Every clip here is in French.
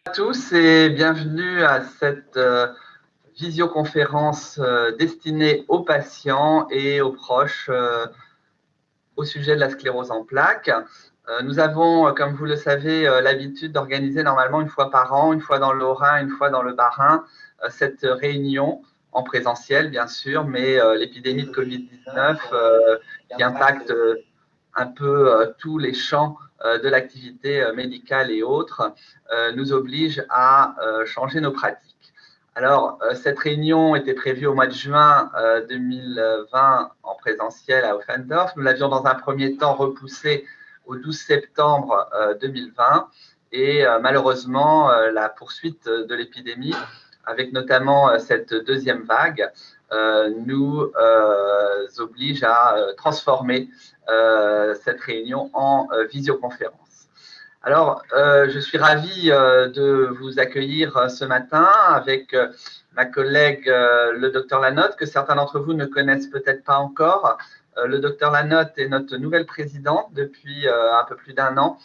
À tous et bienvenue à cette visioconférence destinée aux patients et aux proches au sujet de la sclérose en plaques. Nous avons, comme vous le savez, l'habitude d'organiser normalement une fois par an, une fois dans le Haut-Rhin, une fois dans le Bas-Rhin, cette réunion en présentiel, bien sûr, mais l'épidémie de Covid-19 qui impacte un peu tous les champs de l'activité médicale et autres, nous oblige à changer nos pratiques. Alors, cette réunion était prévue au mois de juin 2020 en présentiel à Offendorf. Nous l'avions dans un premier temps repoussée au 12 septembre 2020 et malheureusement, la poursuite de l'épidémie, avec notamment cette deuxième vague, nous oblige à transformer cette réunion en visioconférence. Alors, je suis ravi de vous accueillir ce matin avec ma collègue, le docteur Lanotte, que certains d'entre vous ne connaissent peut-être pas encore. Le docteur Lanotte est notre nouvelle présidente depuis un peu plus d'un an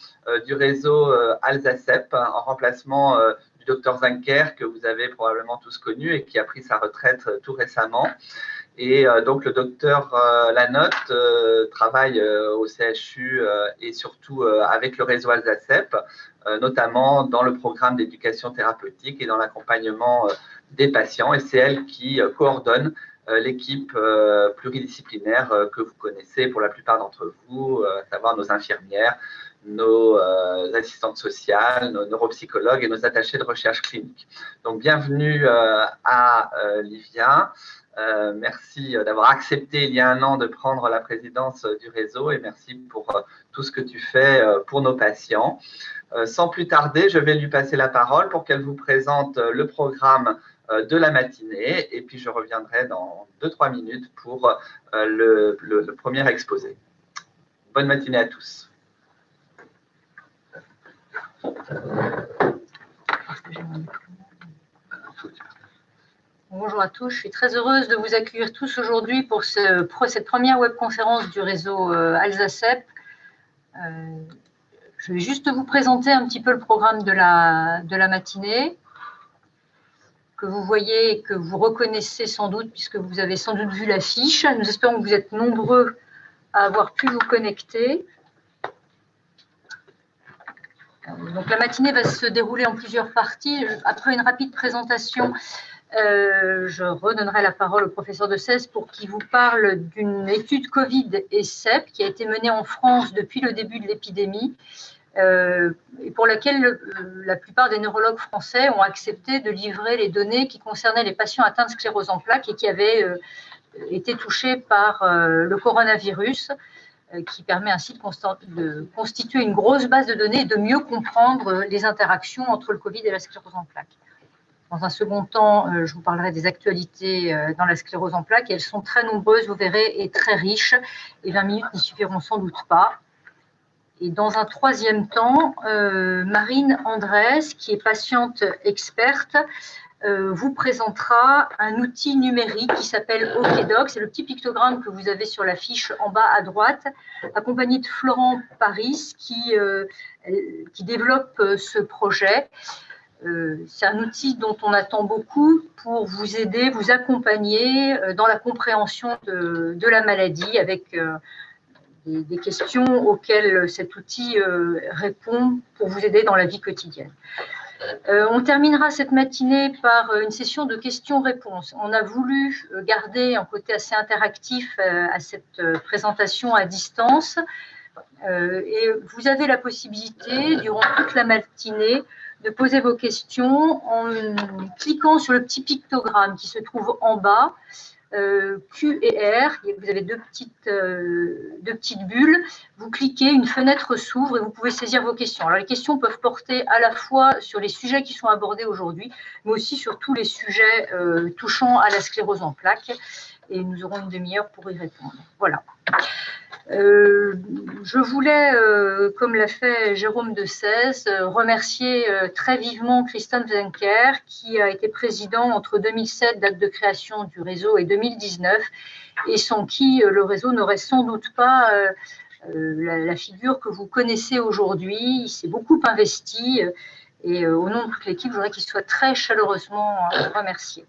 du réseau Alzacep, en remplacement du docteur Zinker, que vous avez probablement tous connu et qui a pris sa retraite tout récemment. Et donc, le docteur Lanotte travaille au CHU et surtout avec le réseau Alzacep, notamment dans le programme d'éducation thérapeutique et dans l'accompagnement des patients. Et c'est elle qui coordonne l'équipe pluridisciplinaire que vous connaissez pour la plupart d'entre vous, à savoir nos infirmières, nos assistantes sociales, nos neuropsychologues et nos attachés de recherche clinique. Donc, bienvenue à Livia. Merci d'avoir accepté il y a un an de prendre la présidence du réseau et merci pour tout ce que tu fais pour nos patients. Sans plus tarder, je vais lui passer la parole pour qu'elle vous présente le programme de la matinée et puis je reviendrai dans 2-3 minutes pour le premier exposé. Bonne matinée à tous. Bonjour à tous, je suis très heureuse de vous accueillir tous aujourd'hui pour cette première webconférence du réseau Alzacep. Je vais juste vous présenter un petit peu le programme de la matinée, que vous voyez et que vous reconnaissez sans doute, puisque vous avez sans doute vu l'affiche. Nous espérons que vous êtes nombreux à avoir pu vous connecter. Donc, la matinée va se dérouler en plusieurs parties. Après une rapide présentation, je redonnerai la parole au professeur de Cèze pour qu'il vous parle d'une étude Covid et CEP qui a été menée en France depuis le début de l'épidémie et pour laquelle la plupart des neurologues français ont accepté de livrer les données qui concernaient les patients atteints de sclérose en plaques et qui avaient été touchés par le coronavirus, qui permet ainsi de constituer une grosse base de données et de mieux comprendre les interactions entre le Covid et la sclérose en plaques. Dans un second temps, je vous parlerai des actualités dans la sclérose en plaques. Elles sont très nombreuses, vous verrez, et très riches. Et 20 minutes n'y suffiront sans doute pas. Et dans un troisième temps, Marine Andrès, qui est patiente experte, vous présentera un outil numérique qui s'appelle OKDoc. C'est le petit pictogramme que vous avez sur la fiche en bas à droite, accompagné de Florent Paris, qui développe ce projet. C'est un outil dont on attend beaucoup pour vous aider, vous accompagner dans la compréhension de la maladie avec des questions auxquelles cet outil répond pour vous aider dans la vie quotidienne. On terminera cette matinée par une session de questions-réponses. On a voulu garder un côté assez interactif à cette présentation à distance et vous avez la possibilité, durant toute la matinée, de poser vos questions en cliquant sur le petit pictogramme qui se trouve en bas, Q et R. Vous avez deux petites bulles. Vous cliquez, une fenêtre s'ouvre et vous pouvez saisir vos questions. Alors, les questions peuvent porter à la fois sur les sujets qui sont abordés aujourd'hui, mais aussi sur tous les sujets touchant à la sclérose en plaques. Et nous aurons une demi-heure pour y répondre. Voilà. Je voulais, comme l'a fait Jérôme de Cèze, remercier très vivement Christophe Zinker, qui a été président entre 2007, date de création du réseau, et 2019, et sans qui le réseau n'aurait sans doute pas la figure que vous connaissez aujourd'hui. Il s'est beaucoup investi Et au nom de toute l'équipe, je voudrais qu'il soit très chaleureusement remercié.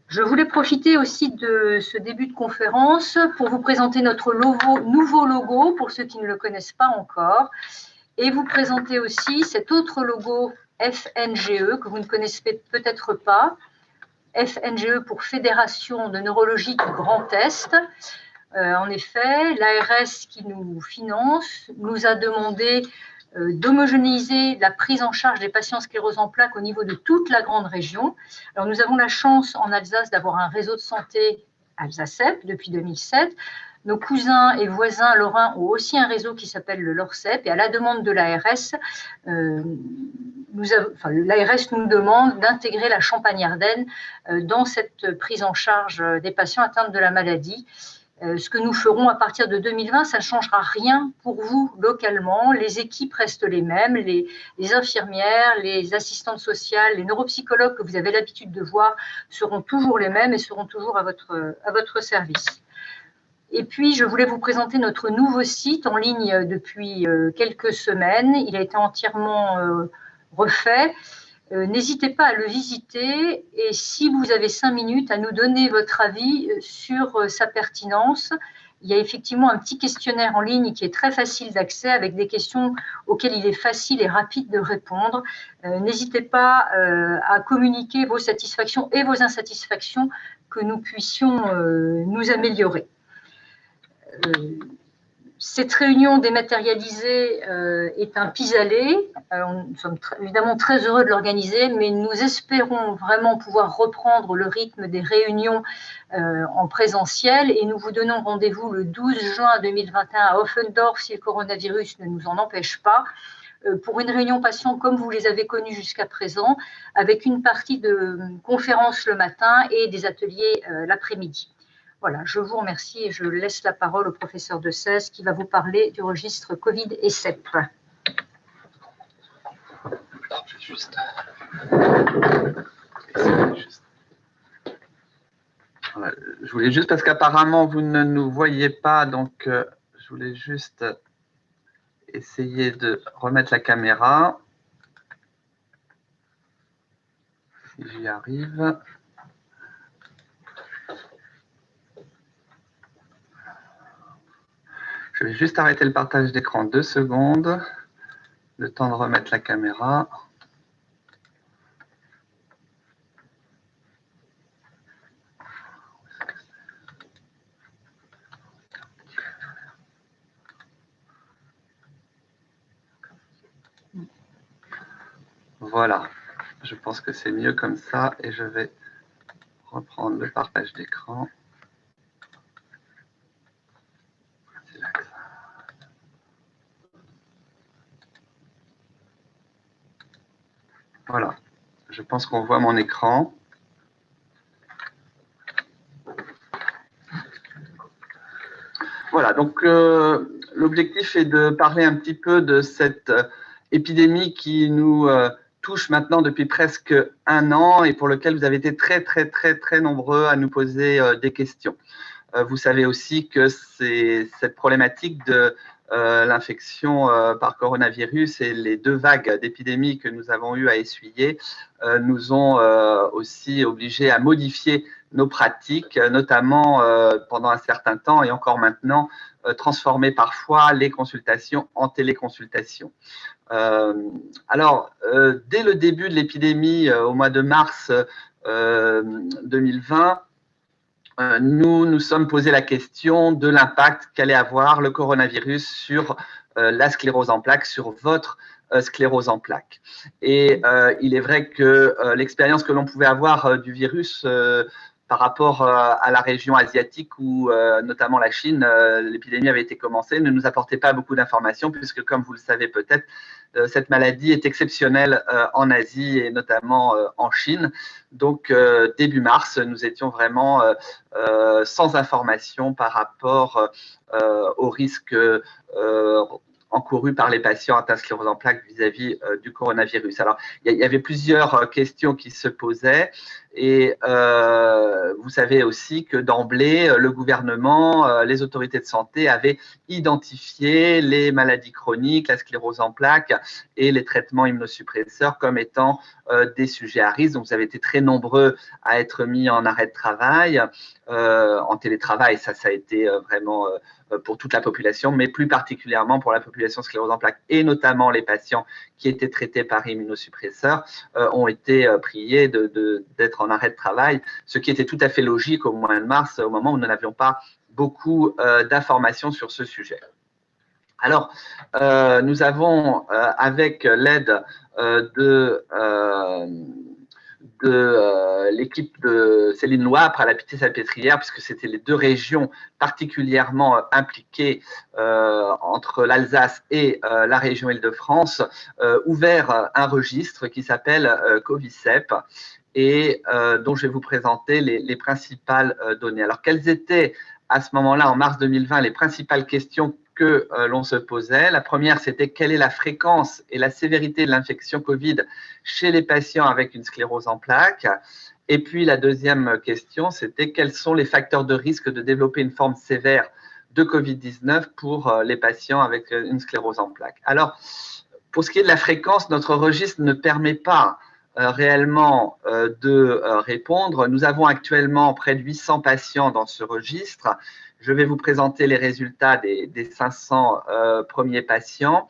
Je voulais profiter aussi de ce début de conférence pour vous présenter notre nouveau logo, pour ceux qui ne le connaissent pas encore, et vous présenter aussi cet autre logo FNGE, que vous ne connaissez peut-être pas, FNGE pour Fédération de Neurologie du Grand Est. En effet, l'ARS qui nous finance nous a demandé d'homogénéiser la prise en charge des patients sclérose en plaques au niveau de toute la grande région. Alors, nous avons la chance en Alsace d'avoir un réseau de santé Alsacep depuis 2007. Nos cousins et voisins lorrains ont aussi un réseau qui s'appelle le LORCEP, et à la demande de l'ARS, l'ARS nous demande d'intégrer la Champagne-Ardenne dans cette prise en charge des patients atteints de la maladie. Ce que nous ferons à partir de 2020, ça ne changera rien pour vous localement. Les équipes restent les mêmes, les infirmières, les assistantes sociales, les neuropsychologues que vous avez l'habitude de voir seront toujours les mêmes et seront toujours à votre service. Et puis, je voulais vous présenter notre nouveau site en ligne depuis quelques semaines. Il a été entièrement refait. N'hésitez pas à le visiter et si vous avez 5 minutes à nous donner votre avis sur sa pertinence. Il y a effectivement un petit questionnaire en ligne qui est très facile d'accès avec des questions auxquelles il est facile et rapide de répondre. N'hésitez pas à communiquer vos satisfactions et vos insatisfactions que nous puissions nous améliorer. Cette réunion dématérialisée est un pis-aller. Nous sommes évidemment très heureux de l'organiser, mais nous espérons vraiment pouvoir reprendre le rythme des réunions en présentiel et nous vous donnons rendez-vous le 12 juin 2021 à Offendorf si le coronavirus ne nous en empêche pas, pour une réunion patient comme vous les avez connues jusqu'à présent, avec une partie de conférences le matin et des ateliers l'après-midi. Voilà, je vous remercie et je laisse la parole au professeur de Cèze qui va vous parler du registre Covid et CEP. Voilà, je voulais juste, parce qu'apparemment vous ne nous voyez pas, donc je voulais juste essayer de remettre la caméra. Si j'y arrive. Je vais juste arrêter le partage d'écran 2 secondes, le temps de remettre la caméra. Voilà, je pense que c'est mieux comme ça et je vais reprendre le partage d'écran. Voilà, je pense qu'on voit mon écran. Voilà, donc l'objectif est de parler un petit peu de cette épidémie qui nous touche maintenant depuis presque 1 an et pour lequel vous avez été très nombreux à nous poser des questions. Vous savez aussi que c'est cette problématique de l'infection par coronavirus et les 2 vagues d'épidémie que nous avons eu à essuyer nous ont aussi obligés à modifier nos pratiques, notamment pendant un certain temps et encore maintenant, transformer parfois les consultations en téléconsultations. Alors, dès le début de l'épidémie, au mois de mars 2020, nous nous sommes posé la question de l'impact qu'allait avoir le coronavirus sur la sclérose en plaques, sur votre sclérose en plaques. Et il est vrai que l'expérience que l'on pouvait avoir du virus par rapport à la région asiatique où notamment la Chine, l'épidémie avait été commencée, ne nous apportait pas beaucoup d'informations puisque, comme vous le savez peut-être, cette maladie est exceptionnelle en Asie et notamment en Chine. Donc, début mars, nous étions vraiment sans information par rapport aux risques encourue par les patients atteints de sclérose en plaques vis-à-vis du coronavirus. Alors, il y avait plusieurs questions qui se posaient et vous savez aussi que d'emblée, le gouvernement, les autorités de santé avaient identifié les maladies chroniques, la sclérose en plaques et les traitements immunosuppresseurs comme étant des sujets à risque. Donc, vous avez été très nombreux à être mis en arrêt de travail, en télétravail. Ça a été vraiment pour toute la population, mais plus particulièrement pour la population sclérose en plaques et notamment les patients qui étaient traités par immunosuppresseurs ont été priés d'être en arrêt de travail, ce qui était tout à fait logique au mois de mars, au moment où nous n'avions pas beaucoup d'informations sur ce sujet. Alors, nous avons, avec l'aide de l'équipe de Céline Loipre à la Pitié-Salpêtrière, puisque c'était les deux régions particulièrement impliquées entre l'Alsace et la région Île-de-France, ouvert un registre qui s'appelle Covisep et dont je vais vous présenter les principales données. Alors, quelles étaient à ce moment-là, en mars 2020, les principales questions que l'on se posait? La première, c'était quelle est la fréquence et la sévérité de l'infection Covid chez les patients avec une sclérose en plaques? Et puis, la deuxième question, c'était quels sont les facteurs de risque de développer une forme sévère de Covid-19 pour les patients avec une sclérose en plaques? Alors, pour ce qui est de la fréquence, notre registre ne permet pas réellement de répondre. Nous avons actuellement près de 800 patients dans ce registre. Je vais vous présenter les résultats des 500 premiers patients.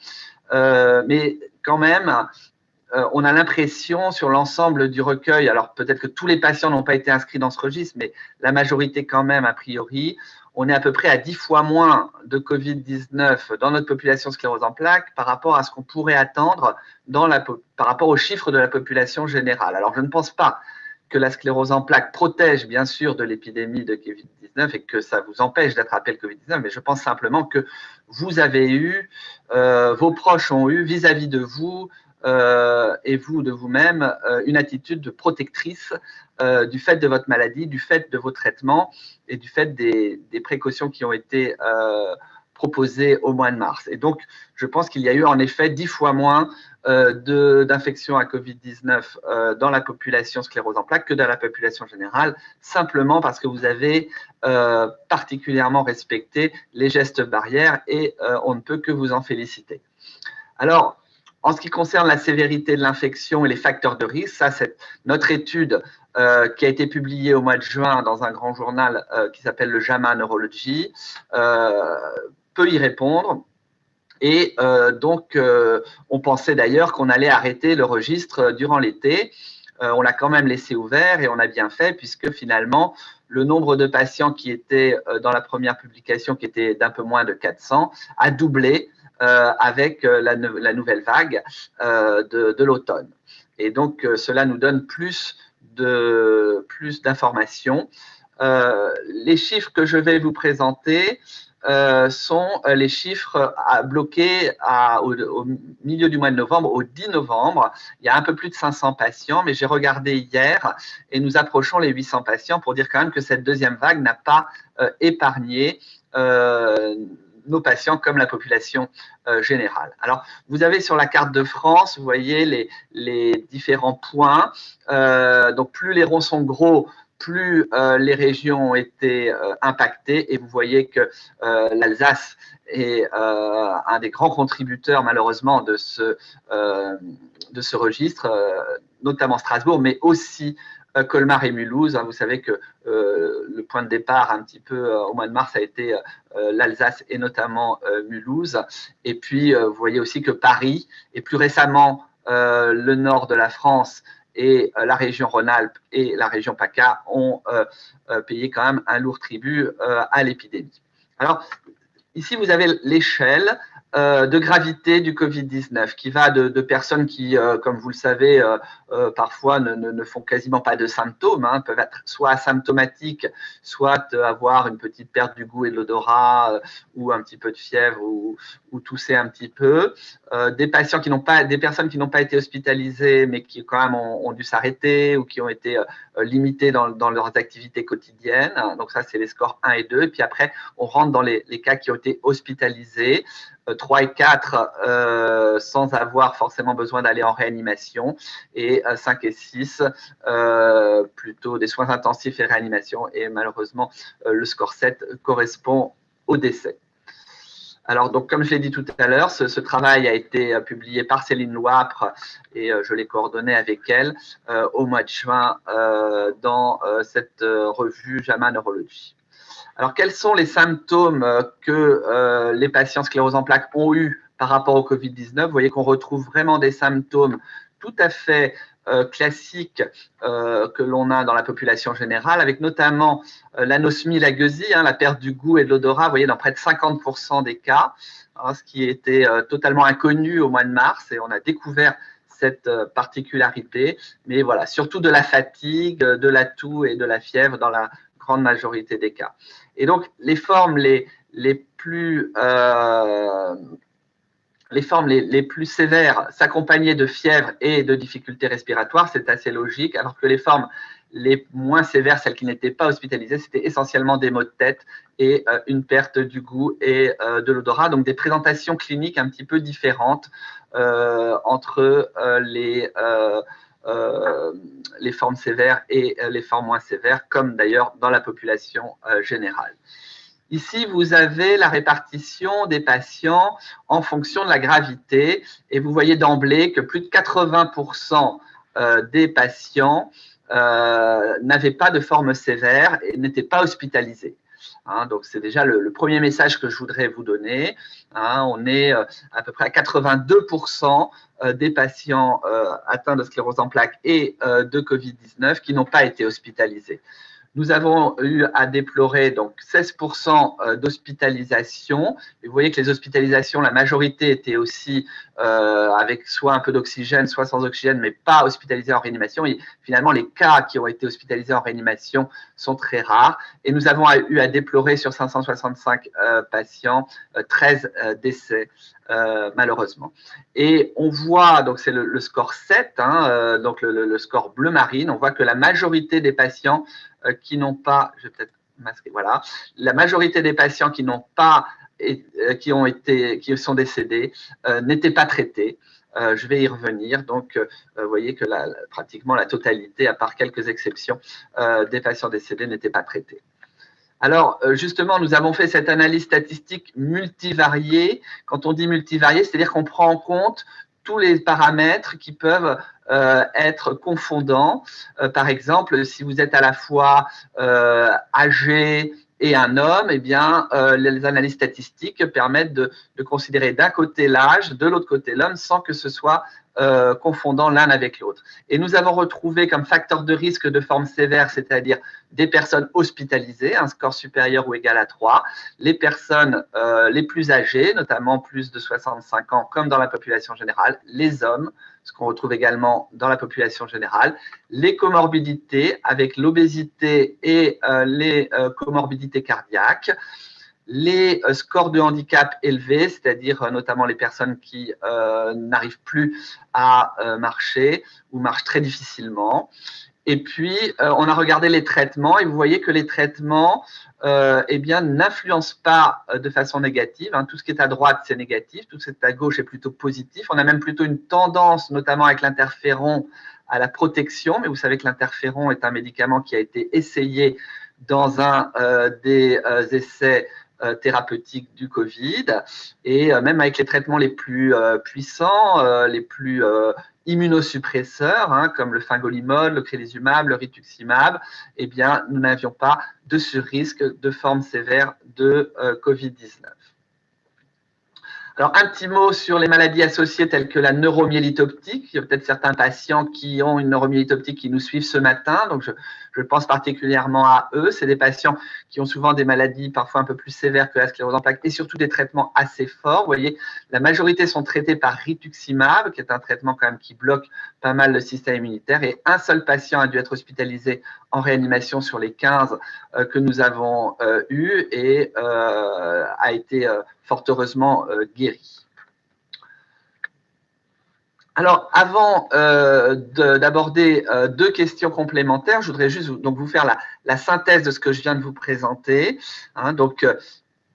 Mais quand même, on a l'impression sur l'ensemble du recueil, alors peut-être que tous les patients n'ont pas été inscrits dans ce registre, mais la majorité quand même, a priori, on est à peu près à 10 fois moins de Covid-19 dans notre population sclérose en plaques par rapport à ce qu'on pourrait attendre par rapport aux chiffres de la population générale. Alors, je ne pense pas que la sclérose en plaques protège bien sûr de l'épidémie de Covid-19 et que ça vous empêche d'attraper le Covid-19, mais je pense simplement que vous avez eu, vos proches ont eu vis-à-vis de vous et vous de vous-même une attitude protectrice du fait de votre maladie, du fait de vos traitements et du fait des précautions qui ont été proposées au mois de mars. Et donc, je pense qu'il y a eu en effet 10 fois moins d'infections à Covid-19 dans la population sclérose en plaques que dans la population générale, simplement parce que vous avez particulièrement respecté les gestes barrières et on ne peut que vous en féliciter. Alors, en ce qui concerne la sévérité de l'infection et les facteurs de risque, ça c'est notre étude qui a été publiée au mois de juin dans un grand journal qui s'appelle le JAMA Neurology, peut y répondre. Et donc, on pensait d'ailleurs qu'on allait arrêter le registre durant l'été. On l'a quand même laissé ouvert et on a bien fait puisque finalement, le nombre de patients qui étaient dans la première publication, qui était d'un peu moins de 400, a doublé avec la nouvelle vague de l'automne. Et donc, cela nous donne plus d'informations. Les chiffres que je vais vous présenter sont les chiffres bloqués au milieu du mois de novembre, au 10 novembre. Il y a un peu plus de 500 patients, mais j'ai regardé hier et nous approchons les 800 patients pour dire quand même que cette deuxième vague n'a pas épargné nos patients comme la population générale. Alors, vous avez sur la carte de France, vous voyez les différents points. Donc, plus les ronds sont gros, plus les régions ont été impactées. Et vous voyez que l'Alsace est un des grands contributeurs, malheureusement, de ce registre, notamment Strasbourg, mais aussi Colmar et Mulhouse. Vous savez que le point de départ un petit peu au mois de mars a été l'Alsace et notamment Mulhouse. Et puis, vous voyez aussi que Paris et plus récemment le nord de la France et la région Rhône-Alpes et la région PACA ont payé quand même un lourd tribut à l'épidémie. Alors, ici, vous avez l'échelle de gravité du Covid-19 qui va de personnes qui, comme vous le savez, parfois ne font quasiment pas de symptômes, peuvent être soit asymptomatiques, soit avoir une petite perte du goût et de l'odorat ou un petit peu de fièvre ou tousser un petit peu. Des personnes qui n'ont pas été hospitalisées mais qui quand même ont dû s'arrêter ou qui ont été limitées dans leurs activités quotidiennes. Donc ça, c'est les scores 1 et 2. Et puis après, on rentre dans les cas qui ont été hospitalisés. 3 et 4 sans avoir forcément besoin d'aller en réanimation, et 5 et 6 plutôt des soins intensifs et réanimation, et malheureusement le score 7 correspond au décès. Alors, donc, comme je l'ai dit tout à l'heure, ce travail a été publié par Céline Loapre, et je l'ai coordonné avec elle au mois de juin dans cette revue JAMA Neurology. Alors, quels sont les symptômes que les patients sclérose en plaques ont eu par rapport au Covid-19? Vous voyez qu'on retrouve vraiment des symptômes tout à fait classiques que l'on a dans la population générale, avec notamment l'anosmie, la gueusie, la perte du goût et de l'odorat, vous voyez, dans près de 50% des cas, ce qui était totalement inconnu au mois de mars, et on a découvert cette particularité, mais voilà, surtout de la fatigue, de la toux et de la fièvre dans la grande majorité des cas. Et donc, les formes les plus sévères s'accompagnaient de fièvre et de difficultés respiratoires, c'est assez logique, alors que les formes les moins sévères, celles qui n'étaient pas hospitalisées, c'était essentiellement des maux de tête et une perte du goût et de l'odorat, donc des présentations cliniques un petit peu différentes entre les formes sévères et les formes moins sévères, comme d'ailleurs dans la population générale. Ici, vous avez la répartition des patients en fonction de la gravité, et vous voyez d'emblée que plus de 80% des patients n'avaient pas de forme sévère et n'étaient pas hospitalisés. Donc, c'est déjà le premier message que je voudrais vous donner. On est à peu près à 82% des patients atteints de sclérose en plaques et de Covid-19 qui n'ont pas été hospitalisés. Nous avons eu à déplorer donc 16% d'hospitalisation. Vous voyez que les hospitalisations, la majorité étaient aussi avec soit un peu d'oxygène, soit sans oxygène, mais pas hospitalisés en réanimation. Et finalement, les cas qui ont été hospitalisés en réanimation sont très rares. Et nous avons eu à déplorer sur 565 patients 13 décès. Malheureusement. Et on voit, donc c'est le score 7, donc le score bleu marine, on voit que la majorité des patients qui n'ont pas, je vais peut-être masquer, voilà, la majorité des patients qui n'ont pas, qui sont décédés, n'étaient pas traités. Je vais y revenir. Donc, vous voyez que pratiquement la totalité, à part quelques exceptions, des patients décédés n'étaient pas traités. Alors, justement, nous avons fait cette analyse statistique multivariée. Quand on dit multivariée, c'est-à-dire qu'on prend en compte tous les paramètres qui peuvent être confondants. Par exemple, si vous êtes à la fois âgé et un homme, eh bien, les analyses statistiques permettent de considérer d'un côté l'âge, de l'autre côté l'homme, sans que ce soit confondant l'un avec l'autre. Et nous avons retrouvé comme facteur de risque de forme sévère, c'est-à-dire des personnes hospitalisées, un score supérieur ou égal à 3, les personnes les plus âgées, notamment plus de 65 ans, comme dans la population générale, les hommes, ce qu'on retrouve également dans la population générale, les comorbidités avec l'obésité et les comorbidités cardiaques, les scores de handicap élevés, c'est-à-dire notamment les personnes qui n'arrivent plus à marcher ou marchent très difficilement. Et puis, on a regardé les traitements et vous voyez que les traitements n'influencent pas de façon négative. Tout ce qui est à droite, c'est négatif. Tout ce qui est à gauche est plutôt positif. On a même plutôt une tendance, notamment avec l'interféron, à la protection. Mais vous savez que l'interféron est un médicament qui a été essayé dans un des essais thérapeutiques du Covid. Et même avec les traitements les plus puissants, les plus immunosuppresseurs, comme le fingolimod, le crélisumab, le rituximab, eh bien, nous n'avions pas de surrisque de forme sévère de Covid-19. Alors, un petit mot sur les maladies associées telles que la neuromyélite optique. Il y a peut-être certains patients qui ont une neuromyélite optique qui nous suivent ce matin, donc je pense particulièrement à eux. C'est des patients qui ont souvent des maladies parfois un peu plus sévères que la sclérose en plaques et surtout des traitements assez forts. Vous voyez, la majorité sont traités par rituximab, qui est un traitement quand même qui bloque pas mal le système immunitaire, et un seul patient a dû être hospitalisé en réanimation sur les 15 que nous avons eus et a été fort heureusement guéri. Alors, avant d'aborder deux questions complémentaires, je voudrais juste donc vous faire la synthèse de ce que je viens de vous présenter. Donc,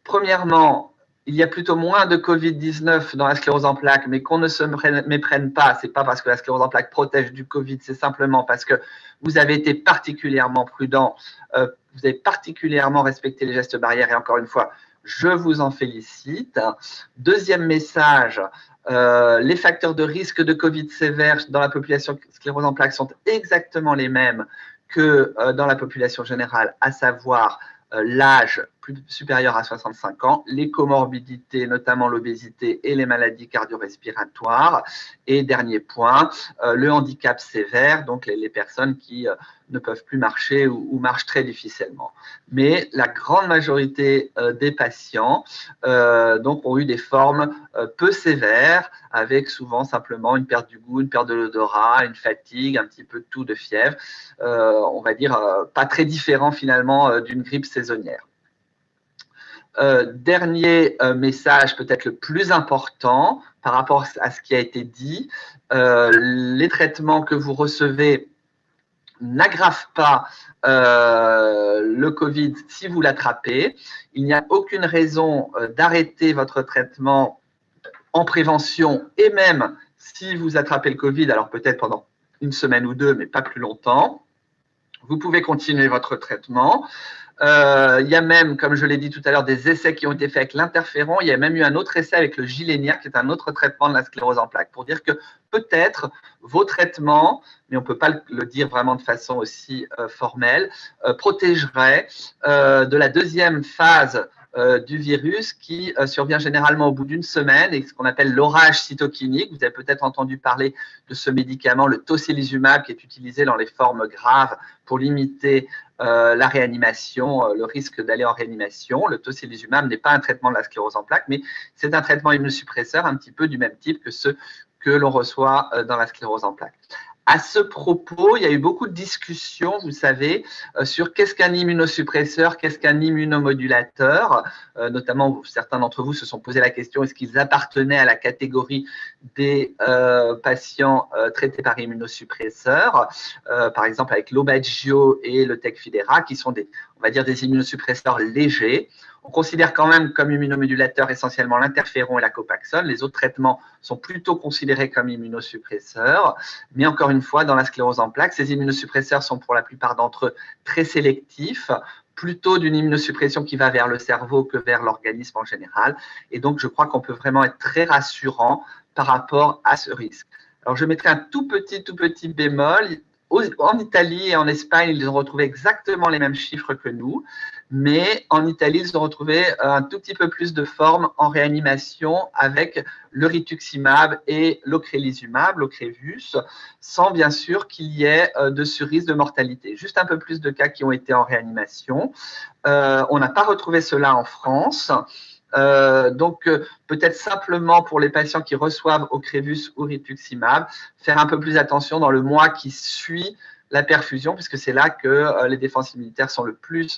premièrement, il y a plutôt moins de Covid-19 dans la sclérose en plaques, mais qu'on ne se méprenne pas, ce n'est pas parce que la sclérose en plaques protège du Covid, c'est simplement parce que vous avez été particulièrement prudent, vous avez particulièrement respecté les gestes barrières, et encore une fois, je vous en félicite. Deuxième message, les facteurs de risque de Covid sévère dans la population sclérose en plaques sont exactement les mêmes que dans la population générale, à savoir l'âge supérieur à 65 ans, les comorbidités, notamment l'obésité et les maladies cardio-respiratoires. Et dernier point, le handicap sévère, donc les personnes qui ne peuvent plus marcher ou marchent très difficilement. Mais la grande majorité des patients donc, ont eu des formes peu sévères, avec souvent simplement une perte du goût, une perte de l'odorat, une fatigue, un petit peu de toux, de fièvre, on va dire pas très différent finalement d'une grippe saisonnière. Dernier message, peut-être le plus important par rapport à ce qui a été dit, les traitements que vous recevez n'aggravent pas le Covid si vous l'attrapez. Il n'y a aucune raison d'arrêter votre traitement en prévention, et même si vous attrapez le Covid, alors peut-être pendant une semaine ou deux, mais pas plus longtemps, vous pouvez continuer votre traitement. Il y a même, comme je l'ai dit tout à l'heure, des essais qui ont été faits avec l'interféron. Il y a même eu un autre essai avec le Gilenya, qui est un autre traitement de la sclérose en plaques, pour dire que peut-être vos traitements, mais on ne peut pas le dire vraiment de façon aussi formelle, protégeraient de la deuxième phase du virus qui survient généralement au bout d'une semaine, et ce qu'on appelle l'orage cytokinique. Vous avez peut-être entendu parler de ce médicament, le tocilizumab, qui est utilisé dans les formes graves pour limiter la réanimation, le risque d'aller en réanimation. Le tocilizumab n'est pas un traitement de la sclérose en plaques, mais c'est un traitement immunosuppresseur un petit peu du même type que ceux que l'on reçoit dans la sclérose en plaques. À ce propos, il y a eu beaucoup de discussions, vous savez, sur qu'est-ce qu'un immunosuppresseur, qu'est-ce qu'un immunomodulateur. Notamment, certains d'entre vous se sont posé la question, est-ce qu'ils appartenaient à la catégorie des patients traités par immunosuppresseurs, par exemple avec l'Obagio et le Tecfidera, qui sont on va dire des immunosuppresseurs légers. On considère quand même comme immunomodulateurs essentiellement l'interféron et la copaxone. Les autres traitements sont plutôt considérés comme immunosuppresseurs. Mais encore une fois, dans la sclérose en plaques, ces immunosuppresseurs sont pour la plupart d'entre eux très sélectifs, plutôt d'une immunosuppression qui va vers le cerveau que vers l'organisme en général. Et donc, je crois qu'on peut vraiment être très rassurant par rapport à ce risque. Alors, je mettrai un tout petit bémol. En Italie et en Espagne, ils ont retrouvé exactement les mêmes chiffres que nous, mais en Italie, ils ont retrouvé un tout petit peu plus de formes en réanimation avec le rituximab et l'ocrelizumab, l'Ocrevus, sans bien sûr qu'il y ait de surrisque de mortalité. Juste un peu plus de cas qui ont été en réanimation. On n'a pas retrouvé cela en France. Donc, peut-être simplement pour les patients qui reçoivent Ocrevus ou rituximab, faire un peu plus attention dans le mois qui suit la perfusion, puisque c'est là que les défenses immunitaires sont le plus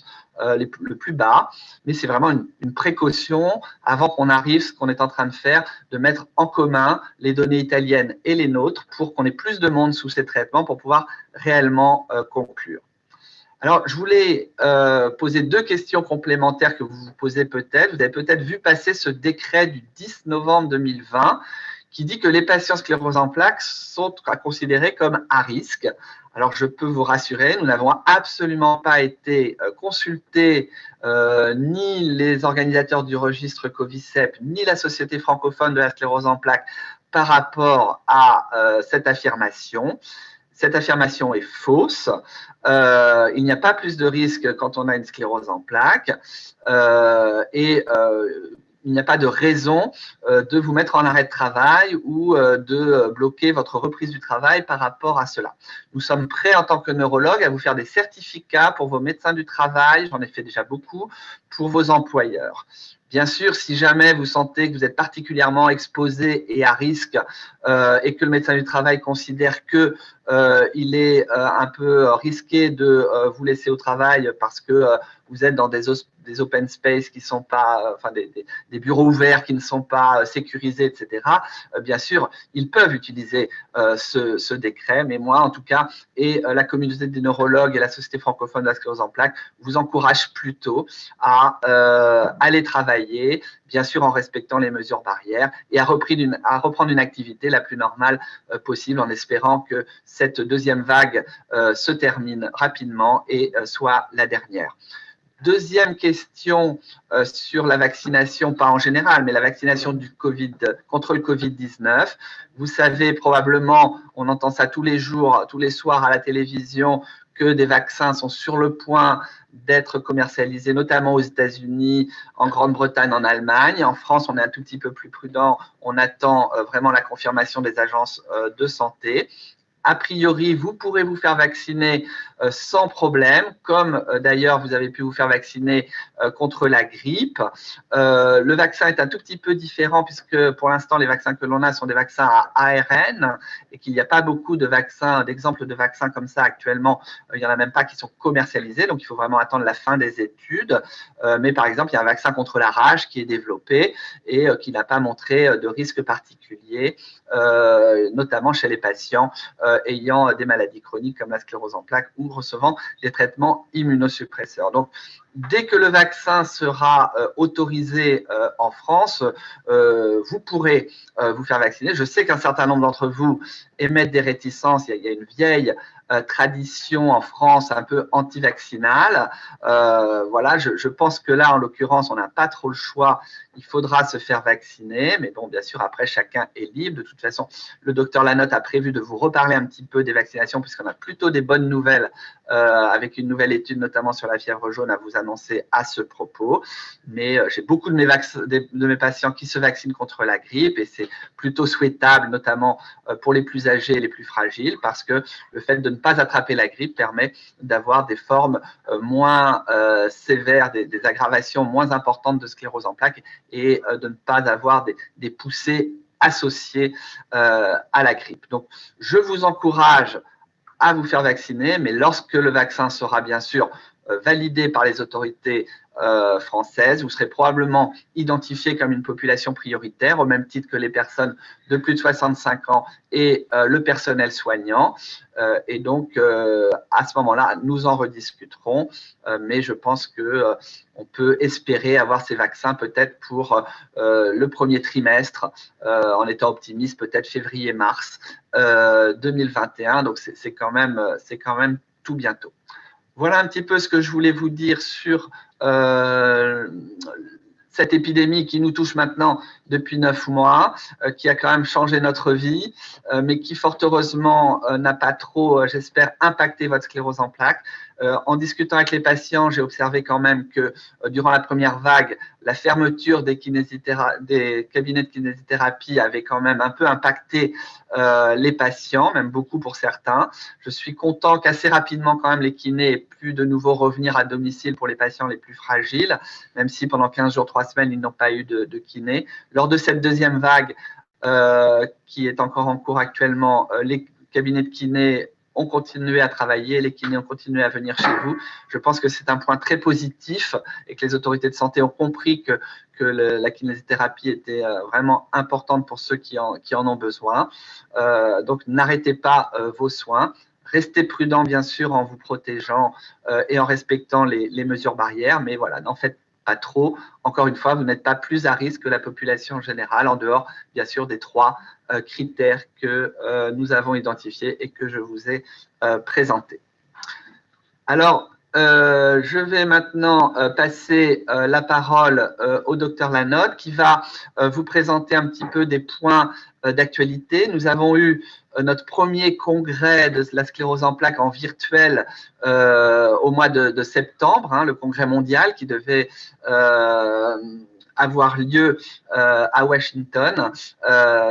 bas. Mais c'est vraiment une précaution avant qu'on arrive, ce qu'on est en train de faire, de mettre en commun les données italiennes et les nôtres pour qu'on ait plus de monde sous ces traitements pour pouvoir réellement conclure. Alors, je voulais poser deux questions complémentaires que vous vous posez peut-être. Vous avez peut-être vu passer ce décret du 10 novembre 2020 qui dit que les patients sclérose en plaques sont à considérer comme à risque. Alors, je peux vous rassurer, nous n'avons absolument pas été consultés, ni les organisateurs du registre Covisep, ni la Société francophone de la sclérose en plaques par rapport à cette affirmation. Cette affirmation est fausse. Il n'y a pas plus de risque quand on a une sclérose en plaques il n'y a pas de raison de vous mettre en arrêt de travail ou de bloquer votre reprise du travail par rapport à cela. Nous sommes prêts en tant que neurologues à vous faire des certificats pour vos médecins du travail, j'en ai fait déjà beaucoup, pour vos employeurs. Bien sûr, si jamais vous sentez que vous êtes particulièrement exposé et à risque et que le médecin du travail considère qu'il est un peu risqué de vous laisser au travail parce que vous êtes dans des des open space qui ne sont pas, enfin des bureaux ouverts qui ne sont pas sécurisés, etc., bien sûr, ils peuvent utiliser ce décret, mais moi, en tout cas, et la communauté des neurologues et la Société francophone de la sclérose en plaques vous encourage plutôt à aller travailler, bien sûr en respectant les mesures barrières, et à reprendre une activité la plus normale possible, en espérant que cette deuxième vague se termine rapidement et soit la dernière. Deuxième question sur la vaccination, pas en général, mais la vaccination contre le Covid-19. Vous savez probablement, on entend ça tous les jours, tous les soirs à la télévision, que des vaccins sont sur le point d'être commercialisés, notamment aux États-Unis, en Grande-Bretagne, en Allemagne. En France, on est un tout petit peu plus prudent. On attend vraiment la confirmation des agences de santé. A priori, vous pourrez vous faire vacciner sans problème, comme d'ailleurs vous avez pu vous faire vacciner contre la grippe. Le vaccin est un tout petit peu différent puisque pour l'instant, les vaccins que l'on a sont des vaccins à ARN et qu'il n'y a pas beaucoup d'exemples de vaccins comme ça actuellement. Il n'y en a même pas qui sont commercialisés, donc il faut vraiment attendre la fin des études. Mais par exemple, il y a un vaccin contre la rage qui est développé et qui n'a pas montré de risque particulier, notamment chez les patients ayant des maladies chroniques comme la sclérose en plaques ou recevant des traitements immunosuppresseurs. Donc, dès que le vaccin sera autorisé en France, vous pourrez vous faire vacciner. Je sais qu'un certain nombre d'entre vous émettent des réticences. Il y a une vieille tradition en France un peu anti-vaccinale. Voilà, je pense que là, en l'occurrence, on n'a pas trop le choix. Il faudra se faire vacciner. Mais bon, bien sûr, après, chacun est libre. De toute façon, le docteur Lanotte a prévu de vous reparler un petit peu des vaccinations puisqu'on a plutôt des bonnes nouvelles avec une nouvelle étude, notamment sur la fièvre jaune, à vous annoncer à ce propos. Mais j'ai beaucoup de mes patients qui se vaccinent contre la grippe et c'est plutôt souhaitable, notamment pour les plus âgés et les plus fragiles, parce que le fait de ne pas attraper la grippe permet d'avoir des formes moins sévères, des aggravations moins importantes de sclérose en plaques et de ne pas avoir des poussées associées à la grippe. Donc, je vous encourage à vous faire vacciner, mais lorsque le vaccin sera bien sûr validé par les autorités françaises, vous serez probablement identifié comme une population prioritaire, au même titre que les personnes de plus de 65 ans et le personnel soignant. Et donc, à ce moment-là, nous en rediscuterons, mais je pense qu'on peut espérer avoir ces vaccins peut-être pour le premier trimestre, en étant optimiste, peut-être février-mars 2021. Donc, c'est quand même tout bientôt. Voilà un petit peu ce que je voulais vous dire sur cette épidémie qui nous touche maintenant depuis 9 mois, qui a quand même changé notre vie, mais qui fort heureusement n'a pas trop, j'espère, impacté votre sclérose en plaques. En discutant avec les patients, j'ai observé quand même que durant la première vague, la fermeture des cabinets de kinésithérapie avait quand même un peu impacté les patients, même beaucoup pour certains. Je suis content qu'assez rapidement quand même les kinés aient pu de nouveau revenir à domicile pour les patients les plus fragiles, même si pendant 15 jours, 3 semaines, ils n'ont pas eu de kiné. Lors de cette deuxième vague, qui est encore en cours actuellement, les cabinets de kiné ont continué à travailler, les kinés ont continué à venir chez vous. Je pense que c'est un point très positif et que les autorités de santé ont compris que la kinésithérapie était vraiment importante pour ceux qui en ont besoin. Donc, n'arrêtez pas vos soins. Restez prudents, bien sûr, en vous protégeant et en respectant les mesures barrières, mais voilà, n'en faites pas trop. Encore une fois, vous n'êtes pas plus à risque que la population en général, en dehors, bien sûr, des 3 critères que nous avons identifiés et que je vous ai présentés. Alors, je vais maintenant passer la parole au docteur Lanotte qui va vous présenter un petit peu des points d'actualité. Nous avons eu notre premier congrès de la sclérose en plaques en virtuel au mois de septembre, le congrès mondial qui devait avoir lieu à Washington.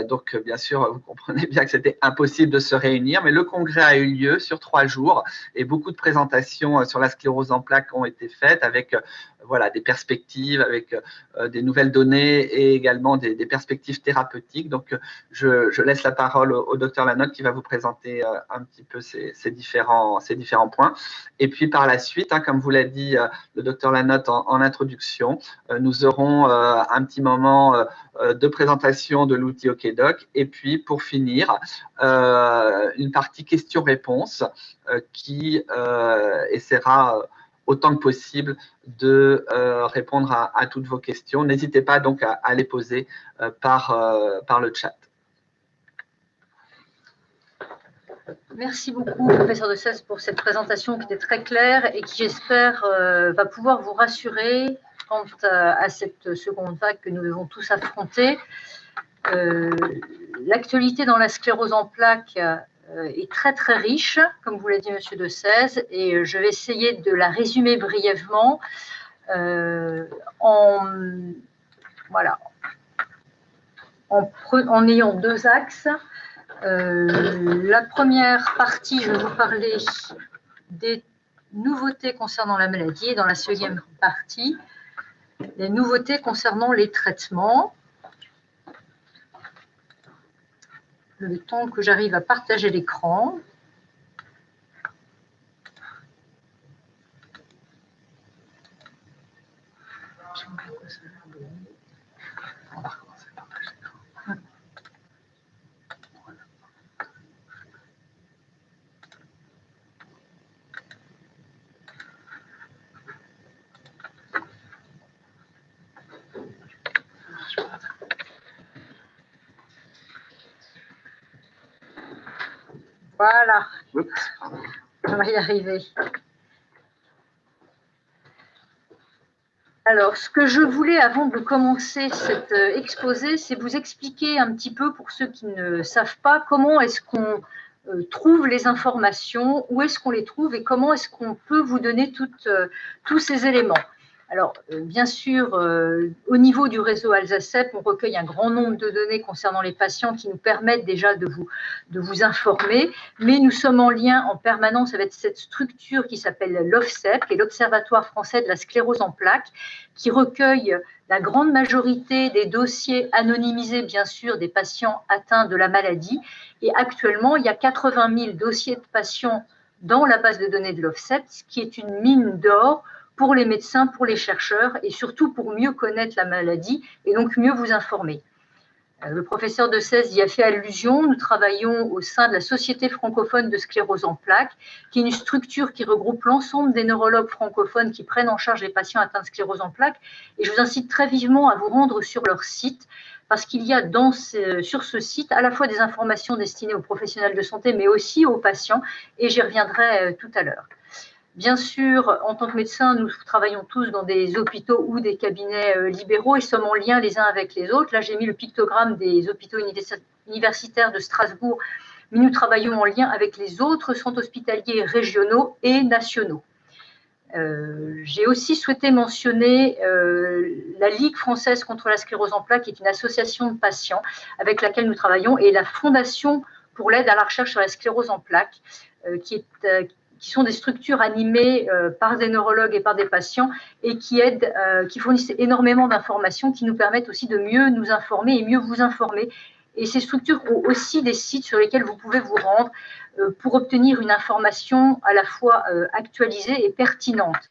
Donc, bien sûr, vous comprenez bien que c'était impossible de se réunir, mais le congrès a eu lieu sur 3 jours et beaucoup de présentations sur la sclérose en plaques ont été faites avec voilà, des perspectives avec des nouvelles données et également des perspectives thérapeutiques. Donc, je laisse la parole au docteur Lanotte qui va vous présenter un petit peu ces différents points. Et puis, par la suite, comme vous l'a dit le docteur Lanotte en introduction, nous aurons un petit moment de présentation de l'outil OKDoc. Et puis, pour finir, une partie questions-réponses qui essaiera autant que possible de répondre à toutes vos questions. N'hésitez pas donc à les poser par le chat. Merci beaucoup, professeur de Cèze, pour cette présentation qui était très claire et qui, j'espère, va pouvoir vous rassurer quant à cette seconde vague que nous devons tous affronter. L'actualité dans la sclérose en plaques est très très riche, comme vous l'a dit Monsieur de Cèze, et je vais essayer de la résumer brièvement en ayant deux axes. La première partie, je vais vous parler des nouveautés concernant la maladie, et dans la seconde partie, les nouveautés concernant les traitements. Le temps que j'arrive à partager l'écran. Voilà, on va y arriver. Alors, ce que je voulais, avant de commencer cet exposé, c'est vous expliquer un petit peu, pour ceux qui ne savent pas, comment est-ce qu'on trouve les informations, où est-ce qu'on les trouve et comment est-ce qu'on peut vous donner tous ces éléments. Alors, bien sûr, au niveau du réseau Alzacep, on recueille un grand nombre de données concernant les patients qui nous permettent déjà de vous informer, mais nous sommes en lien en permanence avec cette structure qui s'appelle l'OFSEP, qui est l'Observatoire français de la sclérose en plaques, qui recueille la grande majorité des dossiers anonymisés, bien sûr, des patients atteints de la maladie. Et actuellement, il y a 80 000 dossiers de patients dans la base de données de l'OFSEP, ce qui est une mine d'or pour les médecins, pour les chercheurs et surtout pour mieux connaître la maladie et donc mieux vous informer. Le professeur de Cèze y a fait allusion. Nous travaillons au sein de la Société francophone de sclérose en plaques, qui est une structure qui regroupe l'ensemble des neurologues francophones qui prennent en charge les patients atteints de sclérose en plaques. Et je vous incite très vivement à vous rendre sur leur site, parce qu'il y a sur ce site à la fois des informations destinées aux professionnels de santé, mais aussi aux patients, et j'y reviendrai tout à l'heure. Bien sûr, en tant que médecin, nous travaillons tous dans des hôpitaux ou des cabinets libéraux et sommes en lien les uns avec les autres. Là, j'ai mis le pictogramme des hôpitaux universitaires de Strasbourg, mais nous travaillons en lien avec les autres centres hospitaliers régionaux et nationaux. J'ai aussi souhaité mentionner la Ligue française contre la sclérose en plaques, qui est une association de patients avec laquelle nous travaillons, et la Fondation pour l'aide à la recherche sur la sclérose en plaques, qui sont des structures animées par des neurologues et par des patients et qui fournissent énormément d'informations qui nous permettent aussi de mieux nous informer et mieux vous informer. Et ces structures ont aussi des sites sur lesquels vous pouvez vous rendre pour obtenir une information à la fois actualisée et pertinente.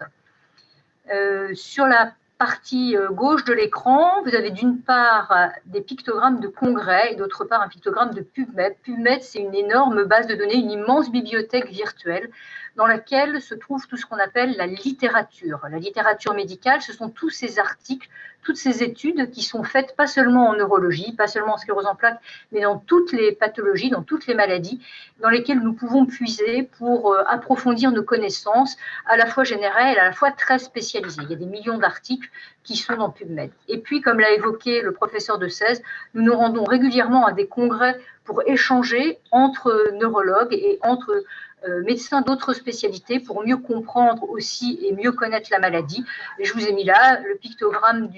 Sur la partie gauche de l'écran, vous avez d'une part des pictogrammes de congrès et d'autre part un pictogramme de PubMed. PubMed, c'est une énorme base de données, une immense bibliothèque virtuelle dans laquelle se trouve tout ce qu'on appelle la littérature. La littérature médicale, ce sont tous ces articles, toutes ces études qui sont faites pas seulement en neurologie, pas seulement en sclérose en plaques, mais dans toutes les pathologies, dans toutes les maladies, dans lesquelles nous pouvons puiser pour approfondir nos connaissances, à la fois générales et à la fois très spécialisées. Il y a des millions d'articles qui sont dans PubMed. Et puis, comme l'a évoqué le professeur de Cèze, nous nous rendons régulièrement à des congrès pour échanger entre neurologues et entre médecins d'autres spécialités pour mieux comprendre aussi et mieux connaître la maladie. Et je vous ai mis là le pictogramme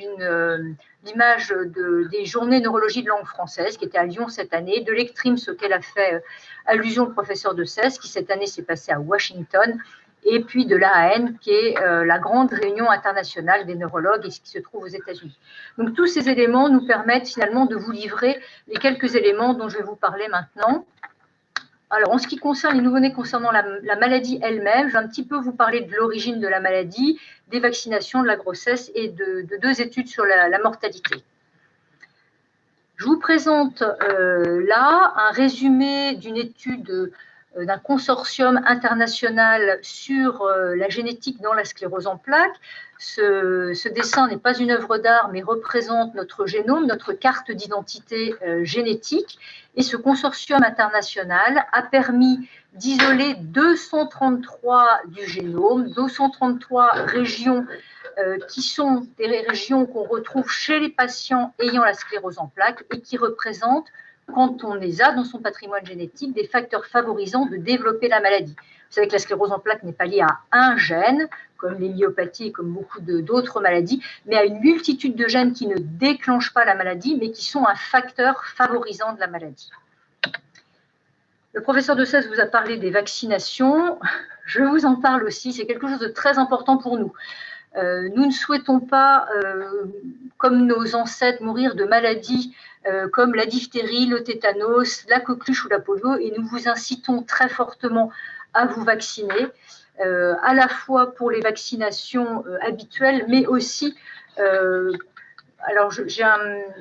l'image des journées neurologie de langue française qui était à Lyon cette année, de l'ECTRIMS auquel a fait allusion le professeur de Cèze, qui cette année s'est passé à Washington, et puis de l'AAN, qui est la grande réunion internationale des neurologues et ce qui se trouve aux États-Unis. Donc tous ces éléments nous permettent finalement de vous livrer les quelques éléments dont je vais vous parler maintenant. Alors, en ce qui concerne les nouveau-nés concernant la maladie elle-même, je vais un petit peu vous parler de l'origine de la maladie, des vaccinations, de la grossesse et de deux études sur la mortalité. Je vous présente là un résumé d'une étude d'un consortium international sur la génétique dans la sclérose en plaques. Ce dessin n'est pas une œuvre d'art, mais représente notre génome, notre carte d'identité génétique. Et ce consortium international a permis d'isoler 233 du génome, 233 régions qui sont des régions qu'on retrouve chez les patients ayant la sclérose en plaques et qui représentent, quand on les a dans son patrimoine génétique, des facteurs favorisants de développer la maladie. Vous savez que la sclérose en plaques n'est pas liée à un gène, comme les myopathies et comme beaucoup d'autres maladies, mais à une multitude de gènes qui ne déclenchent pas la maladie, mais qui sont un facteur favorisant de la maladie. Le professeur de Cèze vous a parlé des vaccinations. Je vous en parle aussi, c'est quelque chose de très important pour nous. Nous ne souhaitons pas, comme nos ancêtres, mourir de maladies comme la diphtérie, le tétanos, la coqueluche ou la polio, et nous vous incitons très fortement à vous vacciner, à la fois pour les vaccinations habituelles, mais aussi, alors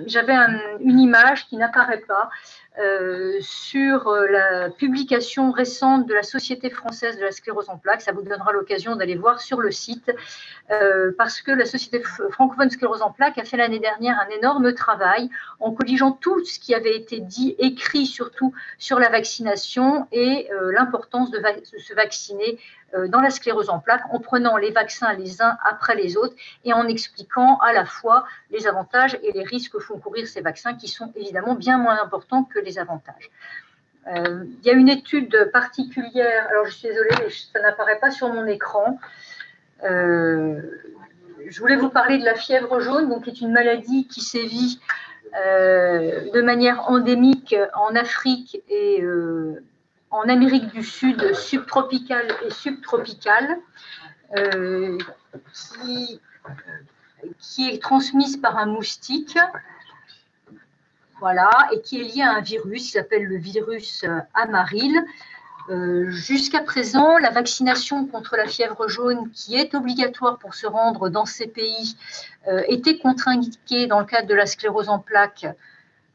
j'avais une image qui n'apparaît pas, sur la publication récente de la Société française de la sclérose en plaques. Ça vous donnera l'occasion d'aller voir sur le site, parce que la Société francophone de sclérose en plaques a fait l'année dernière un énorme travail en colligeant tout ce qui avait été dit, écrit surtout sur la vaccination et l'importance de se vacciner dans la sclérose en plaques, en prenant les vaccins les uns après les autres et en expliquant à la fois les avantages et les risques que font courir ces vaccins, qui sont évidemment bien moins importants que les avantages. Il y a une étude particulière, alors je suis désolée, mais ça n'apparaît pas sur mon écran. Je voulais vous parler de la fièvre jaune, donc, qui est une maladie qui sévit de manière endémique en Afrique et en Amérique du Sud subtropicale et subtropicale, qui est transmise par un moustique, voilà, et qui est liée à un virus qui s'appelle le virus amaril. Jusqu'à présent, la vaccination contre la fièvre jaune, qui est obligatoire pour se rendre dans ces pays, était contre-indiquée dans le cadre de la sclérose en plaques,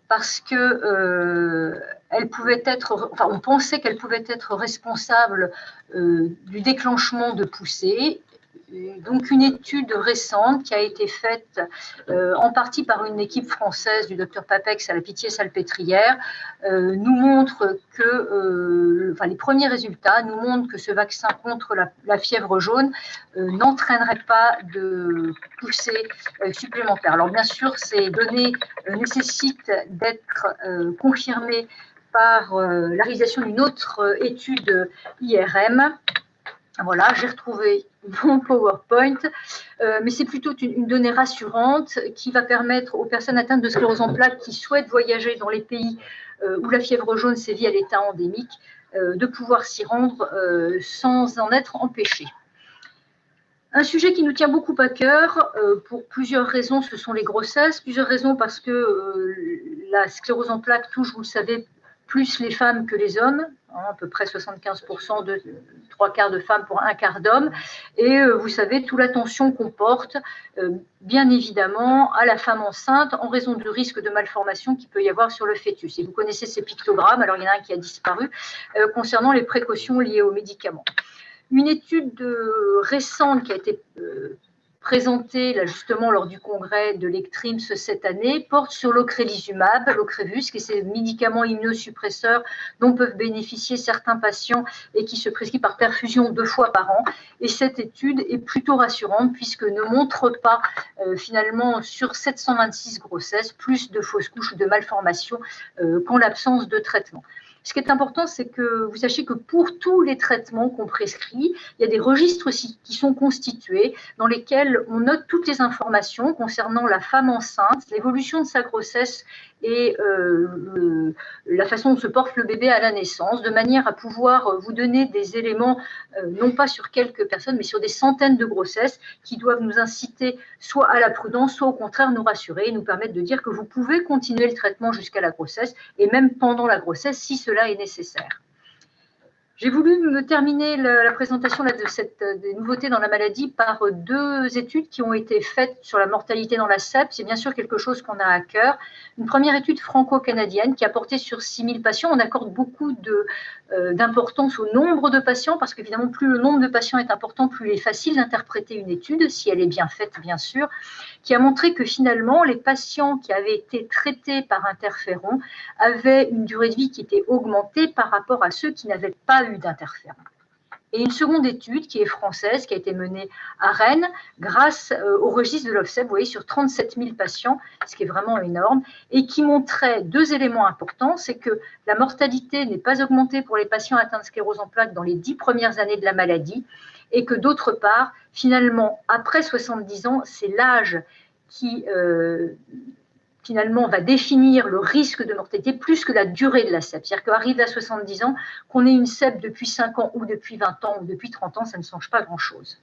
parce que elle pouvait être, enfin, on pensait qu'elle pouvait être responsable du déclenchement de poussées. Donc une étude récente qui a été faite en partie par une équipe française du docteur Papex à la Pitié-Salpêtrière nous montre que, enfin, les premiers résultats nous montrent que ce vaccin contre la fièvre jaune n'entraînerait pas de poussée supplémentaire. Alors bien sûr, ces données nécessitent d'être confirmées par la réalisation d'une autre étude IRM. Voilà, j'ai retrouvé mon PowerPoint, mais c'est plutôt une donnée rassurante qui va permettre aux personnes atteintes de sclérose en plaques qui souhaitent voyager dans les pays où la fièvre jaune sévit à l'état endémique de pouvoir s'y rendre sans en être empêchés. Un sujet qui nous tient beaucoup à cœur, pour plusieurs raisons, ce sont les grossesses. Plusieurs raisons parce que la sclérose en plaques touche, vous le savez, plus les femmes que les hommes, hein, à peu près 75%, de 3/4 de femmes pour 1/4 d'hommes. Et vous savez, toute l'attention qu'on porte, bien évidemment, à la femme enceinte en raison du risque de malformation qu'il peut y avoir sur le fœtus. Et vous connaissez ces pictogrammes, alors il y en a un qui a disparu, concernant les précautions liées aux médicaments. Une étude récente qui a été présentée là, justement lors du congrès de l'ECTRIMS cette année porte sur l'ocrelizumab, l'Ocrevus, qui est ces médicaments immunosuppresseurs dont peuvent bénéficier certains patients et qui se prescrivent par perfusion 2 fois par an. Et cette étude est plutôt rassurante puisque ne montre pas finalement sur 726 grossesses plus de fausses couches ou de malformations qu'en l'absence de traitement. Ce qui est important, c'est que vous sachiez que pour tous les traitements qu'on prescrit, il y a des registres aussi qui sont constitués dans lesquels on note toutes les informations concernant la femme enceinte, l'évolution de sa grossesse et la façon dont se porte le bébé à la naissance, de manière à pouvoir vous donner des éléments, non pas sur quelques personnes, mais sur des centaines de grossesses qui doivent nous inciter soit à la prudence, soit au contraire nous rassurer et nous permettre de dire que vous pouvez continuer le traitement jusqu'à la grossesse et même pendant la grossesse si cela est nécessaire. J'ai voulu me terminer la présentation des nouveautés dans la maladie par 2 études qui ont été faites sur la mortalité dans la SEP. C'est bien sûr quelque chose qu'on a à cœur. Une première étude franco-canadienne qui a porté sur 6000 patients. On accorde beaucoup d'importance au nombre de patients parce qu'évidemment, plus le nombre de patients est important, plus il est facile d'interpréter une étude, si elle est bien faite, bien sûr, qui a montré que finalement, les patients qui avaient été traités par interféron avaient une durée de vie qui était augmentée par rapport à ceux qui n'avaient pas eu d'interféron. Et une seconde étude qui est française, qui a été menée à Rennes grâce au registre de l'OFSEP, vous voyez, sur 37 000 patients, ce qui est vraiment énorme, et qui montrait 2 éléments importants, c'est que la mortalité n'est pas augmentée pour les patients atteints de sclérose en plaques dans les 10 premières années de la maladie, et que d'autre part, finalement, après 70 ans, c'est l'âge qui finalement va définir le risque de mortalité plus que la durée de la SEP. C'est-à-dire qu'arrive à 70 ans, qu'on ait une SEP depuis 5 ans ou depuis 20 ans ou depuis 30 ans, ça ne change pas grand-chose.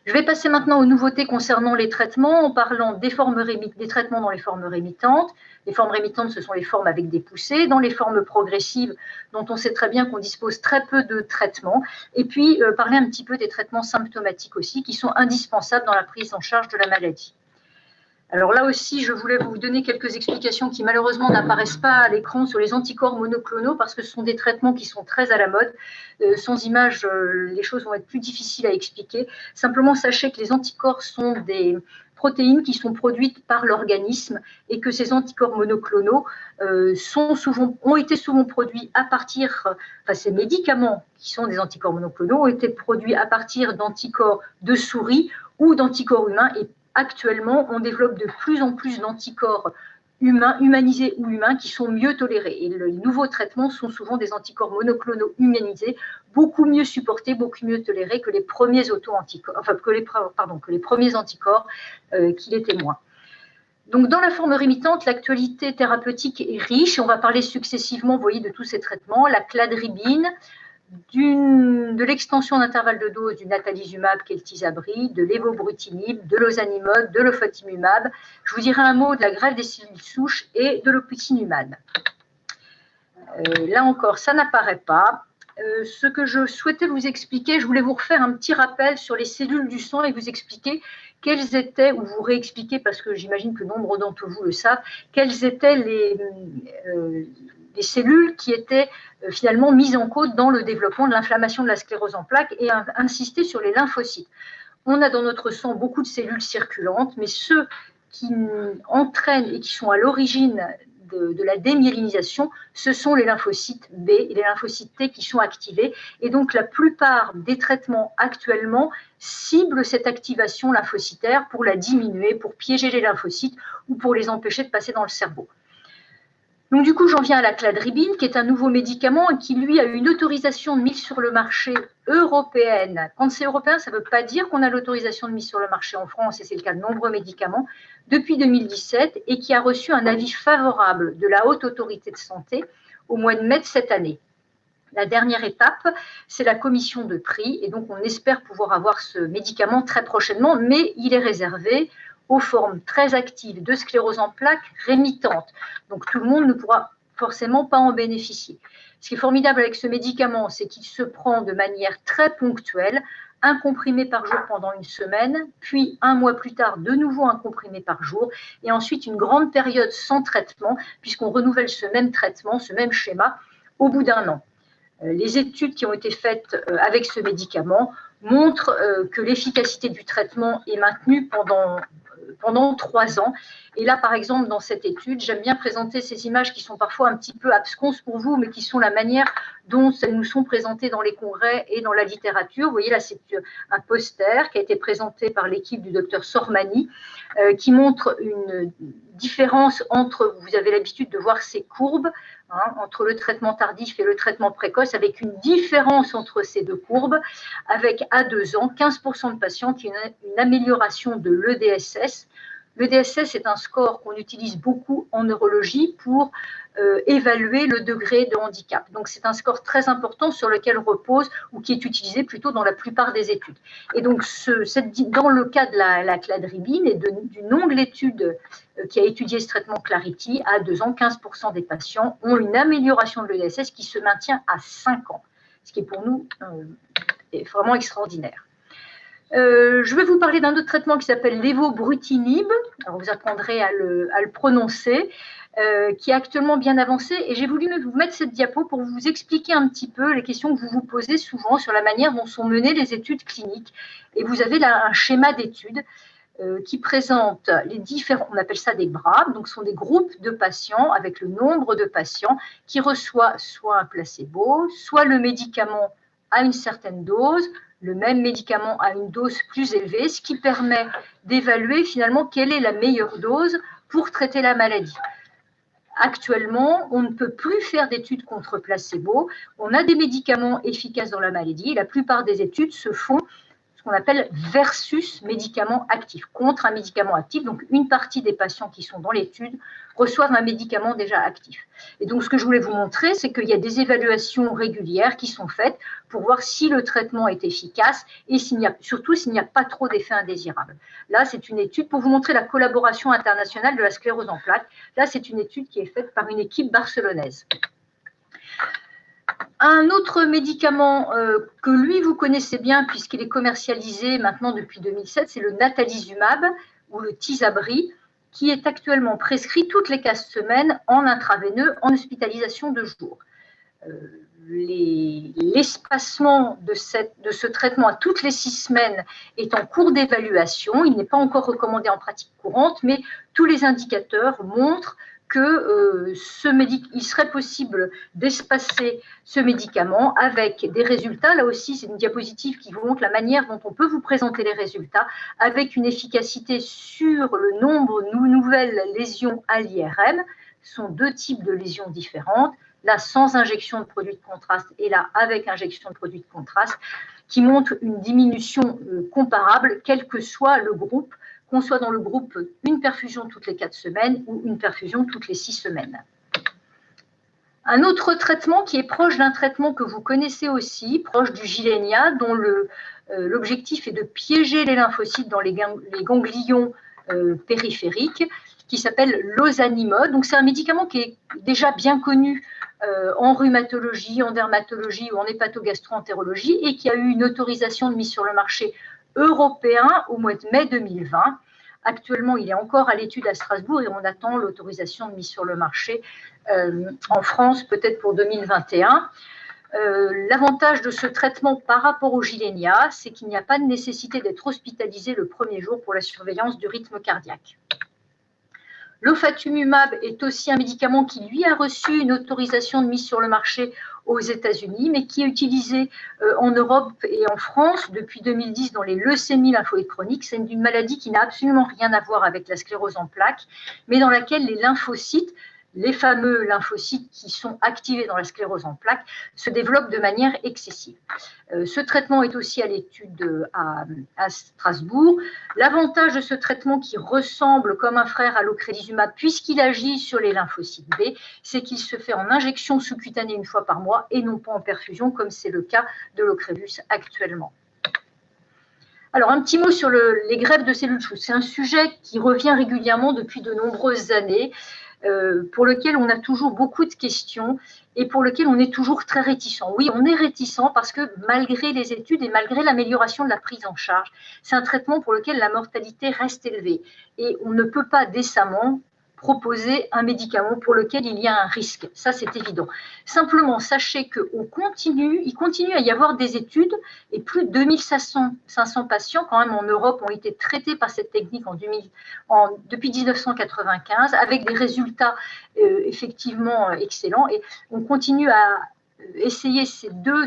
Je vais passer maintenant aux nouveautés concernant les traitements en parlant des traitements dans les formes rémittantes. Les formes rémittantes, ce sont les formes avec des poussées. Dans les formes progressives, dont on sait très bien qu'on dispose très peu de traitements. Et puis, parler un petit peu des traitements symptomatiques aussi, qui sont indispensables dans la prise en charge de la maladie. Alors là aussi, je voulais vous donner quelques explications qui malheureusement n'apparaissent pas à l'écran sur les anticorps monoclonaux parce que ce sont des traitements qui sont très à la mode. Sans images, les choses vont être plus difficiles à expliquer. Simplement, sachez que les anticorps sont des protéines qui sont produites par l'organisme et que ces anticorps monoclonaux ont été souvent produits à partir, ces médicaments qui sont des anticorps monoclonaux ont été produits à partir d'anticorps de souris ou d'anticorps humains et actuellement, on développe de plus en plus d'anticorps humanisés ou humains qui sont mieux tolérés. Et les nouveaux traitements sont souvent des anticorps monoclonaux humanisés, beaucoup mieux supportés, beaucoup mieux tolérés que les premiers que les premiers anticorps qui l'étaient moins. Donc, dans la forme rémittante, l'actualité thérapeutique est riche. On va parler successivement, vous voyez, de tous ces traitements. La cladribine, de l'extension d'intervalle de dose du natalizumab qui est le Tysabri, de l'évobrutinib, de l'ozanimod, de l'ofatimumab. Je vous dirai un mot de la greffe des cellules souches et de l'opicinumab. Là encore, ça n'apparaît pas. Ce que je souhaitais vous expliquer, je voulais vous refaire un petit rappel sur les cellules du sang et vous expliquer quelles étaient, ou vous réexpliquer, parce que j'imagine que nombre d'entre vous le savent, quelles étaient les cellules qui étaient finalement mises en cause dans le développement de l'inflammation de la sclérose en plaques et insister sur les lymphocytes. On a dans notre sang beaucoup de cellules circulantes, mais ceux qui entraînent et qui sont à l'origine de la démyélinisation, ce sont les lymphocytes B et les lymphocytes T qui sont activés. Et donc, la plupart des traitements actuellement ciblent cette activation lymphocytaire pour la diminuer, pour piéger les lymphocytes ou pour les empêcher de passer dans le cerveau. Donc, du coup, j'en viens à la cladribine, qui est un nouveau médicament et qui, lui, a eu une autorisation de mise sur le marché européenne. Quand c'est européen, ça ne veut pas dire qu'on a l'autorisation de mise sur le marché en France, et c'est le cas de nombreux médicaments, depuis 2017, et qui a reçu un avis favorable de la Haute Autorité de Santé au mois de mai de cette année. La dernière étape, c'est la commission de prix, et donc on espère pouvoir avoir ce médicament très prochainement, mais il est réservé aux formes très actives de sclérose en plaques rémittantes. Donc tout le monde ne pourra forcément pas en bénéficier. Ce qui est formidable avec ce médicament, c'est qu'il se prend de manière très ponctuelle, un comprimé par jour pendant une semaine, puis un mois plus tard, de nouveau un comprimé par jour, et ensuite une grande période sans traitement, puisqu'on renouvelle ce même traitement, ce même schéma, au bout d'un an. Les études qui ont été faites avec ce médicament montrent que l'efficacité du traitement est maintenue pendant 3 ans. Et là, par exemple, dans cette étude, j'aime bien présenter ces images qui sont parfois un petit peu absconses pour vous, mais qui sont la manière dont elles nous sont présentées dans les congrès et dans la littérature. Vous voyez là, c'est un poster qui a été présenté par l'équipe du docteur Sormani, qui montre une différence entre, vous avez l'habitude de voir ces courbes, entre le traitement tardif et le traitement précoce, avec une différence entre ces deux courbes, avec à 2 ans, 15% de patients qui ont une amélioration de l'EDSS, Le DSS est un score qu'on utilise beaucoup en neurologie pour évaluer le degré de handicap. Donc, c'est un score très important sur lequel repose, ou qui est utilisé plutôt dans la plupart des études. Et donc, dans le cas de la cladribine et d'une longue étude qui a étudié ce traitement Clarity, à 2 ans, 15% des patients ont une amélioration de l'EDSS qui se maintient à 5 ans, ce qui est pour nous est vraiment extraordinaire. Je vais vous parler d'un autre traitement qui s'appelle l'évobrutinib. Alors, vous apprendrez à le prononcer, qui est actuellement bien avancé. Et j'ai voulu vous mettre cette diapo pour vous expliquer un petit peu les questions que vous vous posez souvent sur la manière dont sont menées les études cliniques. Et vous avez là un schéma d'études qui présente les différents, on appelle ça des bras, donc ce sont des groupes de patients avec le nombre de patients qui reçoivent soit un placebo, soit le médicament à une certaine dose, le même médicament à une dose plus élevée, ce qui permet d'évaluer finalement quelle est la meilleure dose pour traiter la maladie. Actuellement, on ne peut plus faire d'études contre placebo. On a des médicaments efficaces dans la maladie. La plupart des études se font ce qu'on appelle versus médicament actif, contre un médicament actif. Donc, une partie des patients qui sont dans l'étude reçoivent un médicament déjà actif. Et donc, ce que je voulais vous montrer, c'est qu'il y a des évaluations régulières qui sont faites pour voir si le traitement est efficace et surtout s'il n'y a pas trop d'effets indésirables. Là, c'est une étude pour vous montrer la collaboration internationale de la sclérose en plaques. Là, c'est une étude qui est faite par une équipe barcelonaise. Un autre médicament que lui, vous connaissez bien puisqu'il est commercialisé maintenant depuis 2007, c'est le natalizumab ou le Tysabri, qui est actuellement prescrit toutes les 15 semaines en intraveineux en hospitalisation de jour. L'espacement de ce traitement à toutes les 6 semaines est en cours d'évaluation. Il n'est pas encore recommandé en pratique courante, mais tous les indicateurs montrent qu'il serait possible d'espacer ce médicament avec des résultats. Là aussi, c'est une diapositive qui vous montre la manière dont on peut vous présenter les résultats avec une efficacité sur le nombre de nouvelles lésions à l'IRM. Ce sont 2 types de lésions différentes, là sans injection de produit de contraste et là avec injection de produit de contraste, qui montrent une diminution comparable, quel que soit le groupe, qu'on soit dans le groupe une perfusion toutes les 4 semaines ou une perfusion toutes les 6 semaines. Un autre traitement qui est proche d'un traitement que vous connaissez aussi, proche du Gilenya, dont l'objectif est de piéger les lymphocytes dans les ganglions périphériques, qui s'appelle l'ozanimod. Donc c'est un médicament qui est déjà bien connu en rhumatologie, en dermatologie ou en hépatogastro-entérologie et qui a eu une autorisation de mise sur le marché européen au mois de mai 2020. Actuellement, il est encore à l'étude à Strasbourg et on attend l'autorisation de mise sur le marché en France, peut-être pour 2021. L'avantage de ce traitement par rapport au Gilenya, c'est qu'il n'y a pas de nécessité d'être hospitalisé le premier jour pour la surveillance du rythme cardiaque. L'ofatumumab est aussi un médicament qui, lui, a reçu une autorisation de mise sur le marché aux États-Unis, mais qui est utilisé en Europe et en France depuis 2010 dans les leucémies lymphoïdes chroniques. C'est une maladie qui n'a absolument rien à voir avec la sclérose en plaques, mais dans laquelle les lymphocytes, les fameux lymphocytes qui sont activés dans la sclérose en plaques, se développent de manière excessive. Ce traitement est aussi à l'étude à Strasbourg. L'avantage de ce traitement qui ressemble comme un frère à l'ocrelizumab, puisqu'il agit sur les lymphocytes B, c'est qu'il se fait en injection sous-cutanée une fois par mois et non pas en perfusion, comme c'est le cas de l'Ocrevus actuellement. Alors, un petit mot sur les greffes de cellules souches. C'est un sujet qui revient régulièrement depuis de nombreuses années, pour lequel on a toujours beaucoup de questions et pour lequel on est toujours très réticent. Oui, on est réticent parce que malgré les études et malgré l'amélioration de la prise en charge, c'est un traitement pour lequel la mortalité reste élevée et on ne peut pas décemment proposer un médicament pour lequel il y a un risque. Ça, c'est évident. Simplement, sachez qu'il continue à y avoir des études et plus de 2500 patients quand même en Europe ont été traités par cette technique depuis 1995 avec des résultats effectivement excellents. Et on continue à essayer ces deux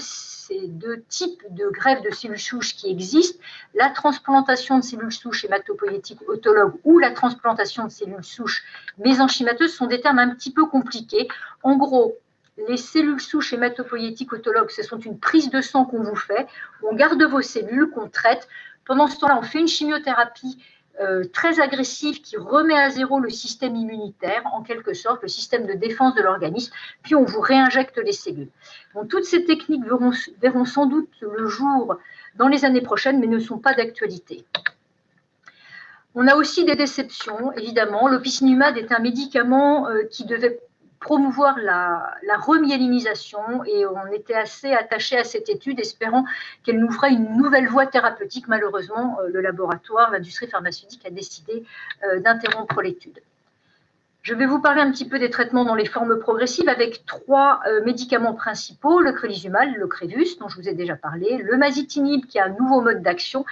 types de greffes de cellules souches qui existent, la transplantation de cellules souches hématopoïétiques autologues ou la transplantation de cellules souches mésenchymateuses sont des termes un petit peu compliqués. En gros, les cellules souches hématopoïétiques autologues, ce sont une prise de sang qu'on vous fait, on garde vos cellules, qu'on traite. Pendant ce temps-là, on fait une chimiothérapie très agressif qui remet à zéro le système immunitaire, en quelque sorte, le système de défense de l'organisme, puis on vous réinjecte les cellules. Donc, toutes ces techniques verront sans doute le jour dans les années prochaines, mais ne sont pas d'actualité. On a aussi des déceptions, évidemment. L'opicinumab est un médicament qui devait promouvoir la remyélinisation et on était assez attaché à cette étude, espérant qu'elle nous fera une nouvelle voie thérapeutique. Malheureusement, le laboratoire, l'industrie pharmaceutique a décidé d'interrompre l'étude. Je vais vous parler un petit peu des traitements dans les formes progressives avec 3 médicaments principaux, le crélisumab, le Ocrevus, dont je vous ai déjà parlé, le masitinib, qui a un nouveau mode d'action,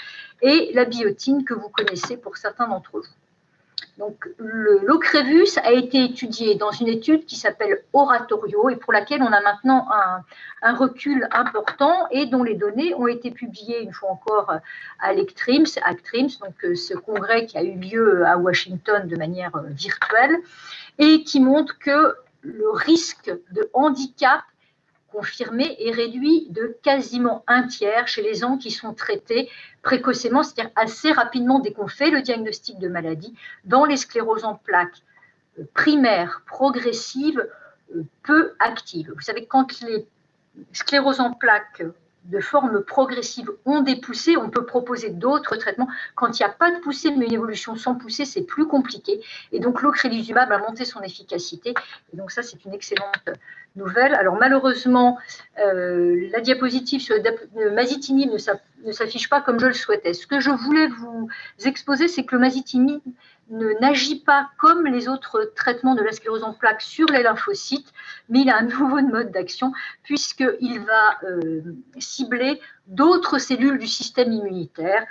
et la biotine, que vous connaissez pour certains d'entre vous. Donc, l'Ocrevus a été étudié dans une étude qui s'appelle Oratorio et pour laquelle on a maintenant un recul important et dont les données ont été publiées une fois encore à l'ECTRIMS, donc ce congrès qui a eu lieu à Washington de manière virtuelle et qui montre que le risque de handicap confirmé est réduit de quasiment 1/3 chez les gens qui sont traités précocement, c'est-à-dire assez rapidement dès qu'on fait le diagnostic de maladie, dans les scléroses en plaques primaires, progressives, peu actives. Vous savez, quand les scléroses en plaques de forme progressive ont des poussées, on peut proposer d'autres traitements. Quand il n'y a pas de poussée, mais une évolution sans poussée, c'est plus compliqué. Et donc, l'ocrelizumab a monté son efficacité. Et donc, ça, c'est une excellente nouvelle. Alors, malheureusement, la diapositive sur le masitinib ne s'affiche pas comme je le souhaitais. Ce que je voulais vous exposer, c'est que le masitinib n'agit pas comme les autres traitements de la sclérose en plaques sur les lymphocytes, mais il a un nouveau mode d'action puisqu'il va cibler d'autres cellules du système immunitaire.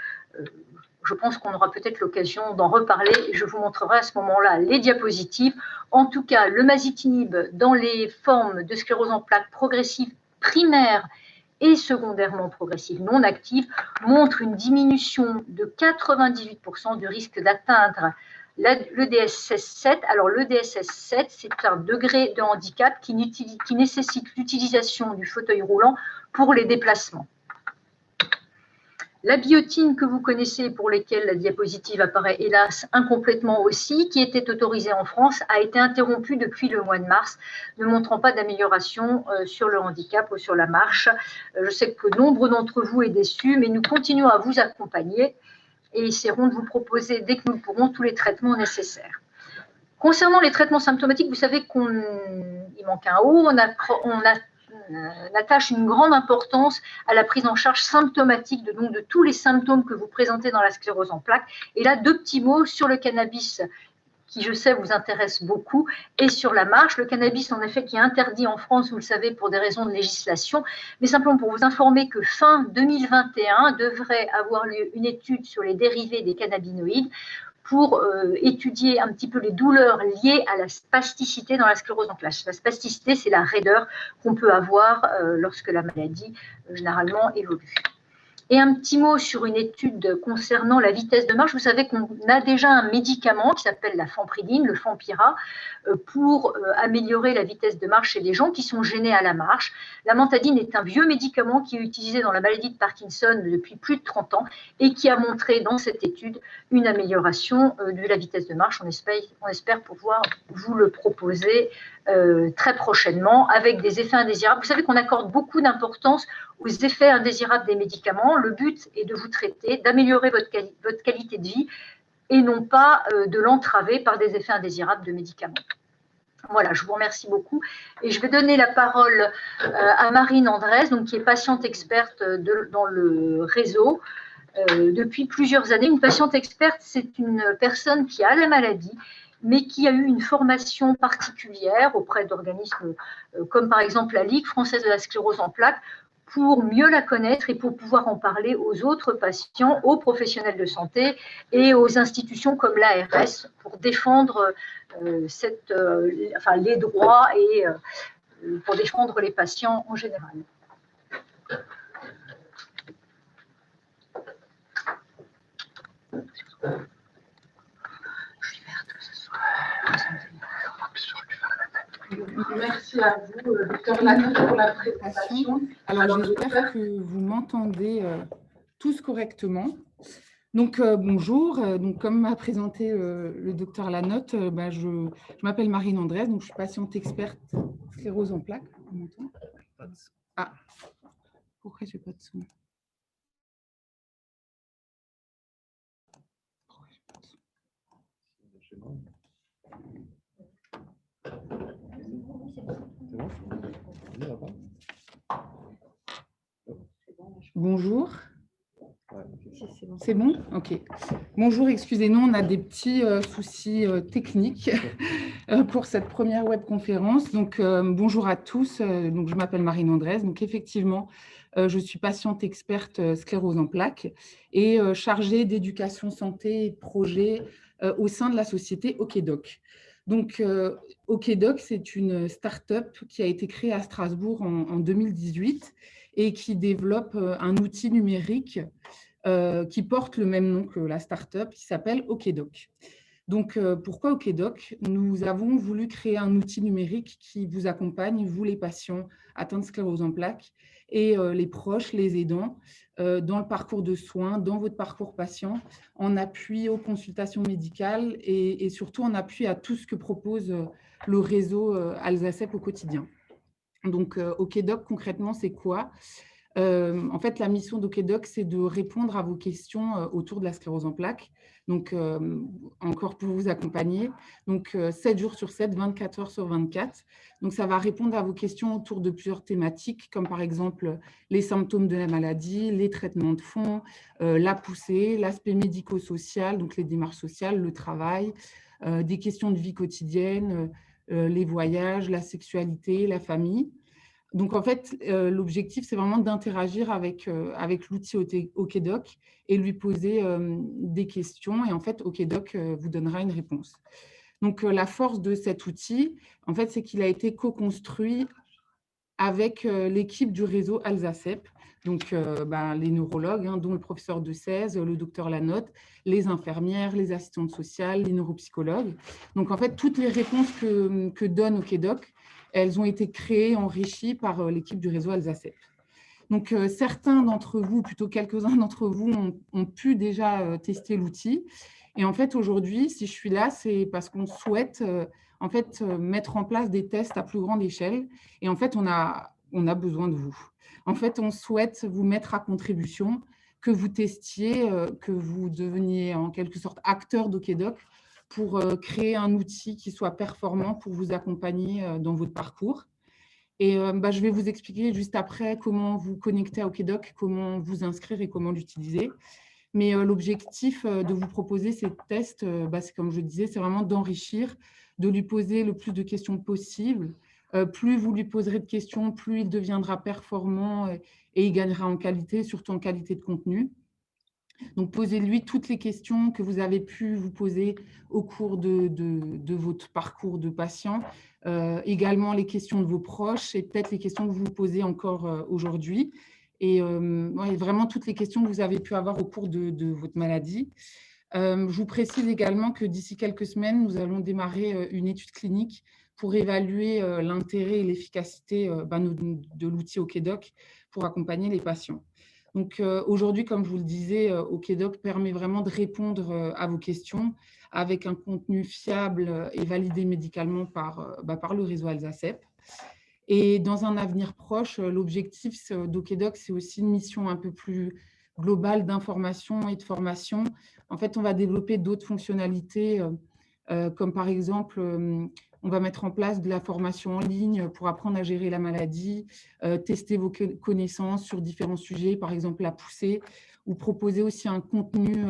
Je pense qu'on aura peut-être l'occasion d'en reparler et je vous montrerai à ce moment-là les diapositives. En tout cas, le masitinib dans les formes de sclérose en plaques progressive primaire et secondairement progressive non active montre une diminution de 98% du risque d'atteindre le DSS7. Alors le DSS7, c'est un degré de handicap qui nécessite l'utilisation du fauteuil roulant pour les déplacements. La biotine que vous connaissez, pour lesquelles la diapositive apparaît hélas incomplètement aussi, qui était autorisée en France, a été interrompue depuis le mois de mars, ne montrant pas d'amélioration sur le handicap ou sur la marche. Je sais que nombre d'entre vous est déçu, mais nous continuons à vous accompagner et essaierons de vous proposer, dès que nous le pourrons, tous les traitements nécessaires. Concernant les traitements symptomatiques, vous savez qu'il manque un O, on attache une grande importance à la prise en charge symptomatique de tous les symptômes que vous présentez dans la sclérose en plaques. Et là, 2 petits mots sur le cannabis qui, je sais, vous intéresse beaucoup, et sur la marche. Le cannabis, en effet, qui est interdit en France, vous le savez, pour des raisons de législation, mais simplement pour vous informer que fin 2021 devrait avoir lieu une étude sur les dérivés des cannabinoïdes pour étudier un petit peu les douleurs liées à la spasticité dans la sclérose en plaques. La spasticité, c'est la raideur qu'on peut avoir lorsque la maladie, généralement, évolue. Et un petit mot sur une étude concernant la vitesse de marche. Vous savez qu'on a déjà un médicament qui s'appelle la fampridine, le Fampira, pour améliorer la vitesse de marche chez les gens qui sont gênés à la marche. La mentadine est un vieux médicament qui est utilisé dans la maladie de Parkinson depuis plus de 30 ans et qui a montré dans cette étude une amélioration de la vitesse de marche. On espère pouvoir vous le proposer très prochainement avec des effets indésirables. Vous savez qu'on accorde beaucoup d'importance aux effets indésirables des médicaments. Le but est de vous traiter, d'améliorer votre qualité de vie et non pas de l'entraver par des effets indésirables de médicaments. Voilà, je vous remercie beaucoup. Et je vais donner la parole à Marine Andrès, donc, qui est patiente experte dans le réseau depuis plusieurs années. Une patiente experte, c'est une personne qui a la maladie, mais qui a eu une formation particulière auprès d'organismes comme par exemple la Ligue française de la sclérose en plaques, pour mieux la connaître et pour pouvoir en parler aux autres patients, aux professionnels de santé et aux institutions comme l'ARS pour défendre les droits et pour défendre les patients en général. Merci à vous, Dr Lana, pour la présentation. Alors, j'espère que vous m'entendez tous correctement. Donc, bonjour. Donc, comme m'a présenté le docteur Lanotte, je m'appelle Marine Andrès, donc je suis patiente experte sclérose en plaques. On m'entend ? Ah, pourquoi je n'ai pas de son ? Bonjour. C'est bon? Ok. Bonjour, excusez-nous, on a des petits soucis techniques pour cette première webconférence. Donc, bonjour à tous. Donc, je m'appelle Marine Andrès. Donc, effectivement, je suis patiente experte sclérose en plaques et chargée d'éducation santé et de projet au sein de la société OKDoc. Donc, OKDoc, c'est une start-up qui a été créée à Strasbourg en 2018 et qui développe un outil numérique qui porte le même nom que la start-up, qui s'appelle OKDoc. Donc, pourquoi OKDoc? Nous avons voulu créer un outil numérique qui vous accompagne, vous les patients atteints de sclérose en plaques et les proches, les aidants, dans le parcours de soins, dans votre parcours patient, en appui aux consultations médicales et surtout en appui à tout ce que propose le réseau Alsacep au quotidien. Donc, OKDoc, concrètement, c'est quoi? En fait, la mission d'OKDoc, c'est de répondre à vos questions autour de la sclérose en plaques. Donc, encore pour vous accompagner. Donc, 7 jours sur 7, 24 heures sur 24. Donc, ça va répondre à vos questions autour de plusieurs thématiques, comme par exemple les symptômes de la maladie, les traitements de fond, la poussée, l'aspect médico-social, donc les démarches sociales, le travail, des questions de vie quotidienne, les voyages, la sexualité, la famille. Donc, en fait, l'objectif, c'est vraiment d'interagir avec l'outil OKDoc et lui poser des questions. Et en fait, OKDoc vous donnera une réponse. Donc, la force de cet outil, en fait, c'est qu'il a été co-construit avec l'équipe du réseau Alsacep, donc les neurologues, dont le professeur de 16, le docteur Lanotte, les infirmières, les assistantes sociales, les neuropsychologues. Donc, en fait, toutes les réponses que donne OKDoc, elles ont été créées, enrichies par l'équipe du réseau Alsacep. Donc, certains d'entre vous, plutôt quelques-uns d'entre vous, ont pu déjà tester l'outil. Et en fait, aujourd'hui, si je suis là, c'est parce qu'on souhaite mettre en place des tests à plus grande échelle. Et en fait, on a besoin de vous. En fait, on souhaite vous mettre à contribution, que vous testiez, que vous deveniez en quelque sorte acteur d'OKDoc pour créer un outil qui soit performant pour vous accompagner dans votre parcours. Et je vais vous expliquer juste après comment vous connecter à OKDoc, comment vous inscrire et comment l'utiliser. Mais l'objectif de vous proposer ces tests, c'est comme je disais, c'est vraiment d'enrichir, de lui poser le plus de questions possible. Plus vous lui poserez de questions, plus il deviendra performant et il gagnera en qualité, surtout en qualité de contenu. Donc, posez-lui toutes les questions que vous avez pu vous poser au cours de votre parcours de patient, également les questions de vos proches et peut-être les questions que vous vous posez encore aujourd'hui. Et vraiment toutes les questions que vous avez pu avoir au cours de votre maladie. Je vous précise également que d'ici quelques semaines, nous allons démarrer une étude clinique pour évaluer l'intérêt et l'efficacité de l'outil OKDoc pour accompagner les patients. Donc aujourd'hui, comme je vous le disais, OKDoc permet vraiment de répondre à vos questions avec un contenu fiable et validé médicalement par le réseau Alsacep. Et dans un avenir proche, l'objectif d'OKDoc, c'est aussi une mission un peu plus globale d'information et de formation. En fait, on va développer d'autres fonctionnalités, comme par exemple, on va mettre en place de la formation en ligne pour apprendre à gérer la maladie, tester vos connaissances sur différents sujets, par exemple la poussée, ou proposer aussi un contenu,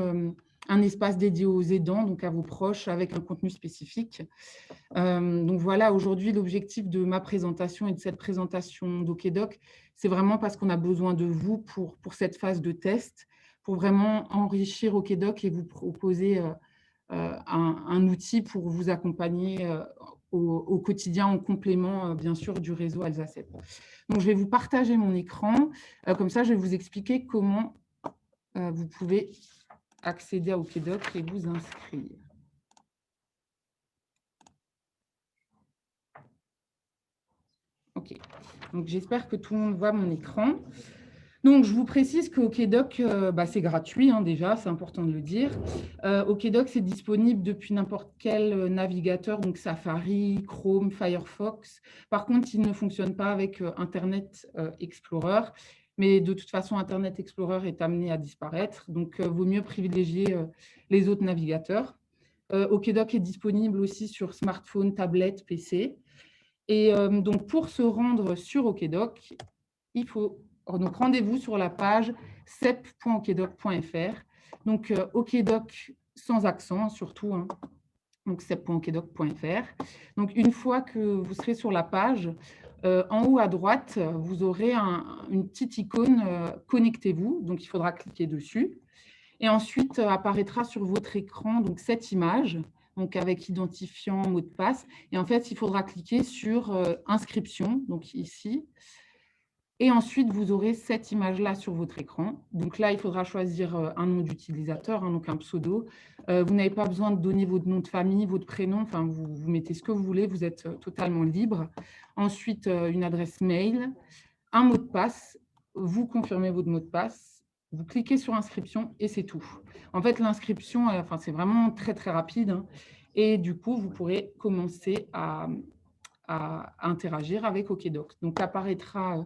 un espace dédié aux aidants, donc à vos proches, avec un contenu spécifique. Donc voilà, aujourd'hui, l'objectif de ma présentation et de cette présentation d'OKDoc, c'est vraiment parce qu'on a besoin de vous pour cette phase de test, pour vraiment enrichir OKDoc et vous proposer un outil pour vous accompagner au quotidien en complément, bien sûr, du réseau Alsacep. Donc, je vais vous partager mon écran. Comme ça, je vais vous expliquer comment vous pouvez accéder à OKDoc et vous inscrire. OK. Donc, j'espère que tout le monde voit mon écran. Donc, je vous précise que OKDoc, c'est gratuit déjà, c'est important de le dire. OKDoc, c'est disponible depuis n'importe quel navigateur, donc Safari, Chrome, Firefox. Par contre, il ne fonctionne pas avec Internet Explorer. Mais de toute façon, Internet Explorer est amené à disparaître. Donc, vaut mieux privilégier les autres navigateurs. OKDoc est disponible aussi sur smartphone, tablette, PC. Et donc, pour se rendre sur OKDoc, il faut donc rendez-vous sur la page cep.okdoc.fr. Donc, OKDoc sans accent, surtout, donc cep.okdoc.fr. Donc, une fois que vous serez sur la page, en haut à droite, vous aurez une petite icône Connectez-vous. Donc, il faudra cliquer dessus. Et ensuite, apparaîtra sur votre écran donc, cette image, donc avec identifiant, mot de passe. Et en fait, il faudra cliquer sur Inscription, donc ici. Et ensuite, vous aurez cette image-là sur votre écran. Donc là, il faudra choisir un nom d'utilisateur, donc un pseudo. Vous n'avez pas besoin de donner votre nom de famille, votre prénom. Enfin, vous mettez ce que vous voulez, vous êtes totalement libre. Ensuite, une adresse mail, un mot de passe. Vous confirmez votre mot de passe. Vous cliquez sur inscription et c'est tout. En fait, l'inscription, c'est vraiment très, très rapide. Et du coup, vous pourrez commencer à interagir avec OKDoc. Donc, apparaîtra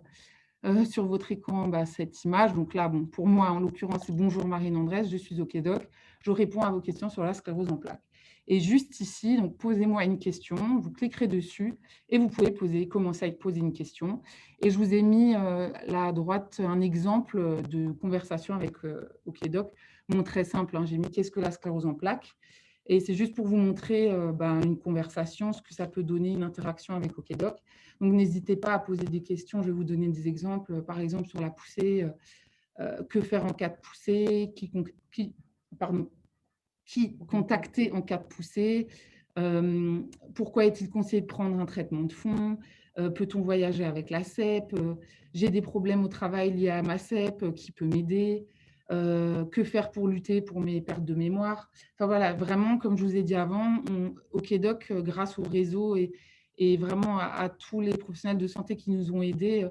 sur votre écran cette image. Donc là, pour moi, en l'occurrence, c'est bonjour Marine Andrès, je suis OKDoc. Je réponds à vos questions sur la sclérose en plaques. Et juste ici, donc posez-moi une question, vous cliquerez dessus et vous pouvez commencer à poser une question. Et je vous ai mis là à droite un exemple de conversation avec OKDoc, très simple. J'ai mis qu'est-ce que la sclérose en plaques. Et c'est juste pour vous montrer une conversation, ce que ça peut donner, une interaction avec OKDoc. Donc, n'hésitez pas à poser des questions. Je vais vous donner des exemples. Par exemple, sur la poussée, que faire en cas de poussée, qui contacter en cas de poussée, pourquoi est-il conseillé de prendre un traitement de fond, peut-on voyager avec la CEP, j'ai des problèmes au travail liés à ma CEP, qui peut m'aider, que faire pour lutter pour mes pertes de mémoire. Enfin voilà, vraiment, comme je vous ai dit avant, OKDoc, grâce au réseau et vraiment à tous les professionnels de santé qui nous ont aidés,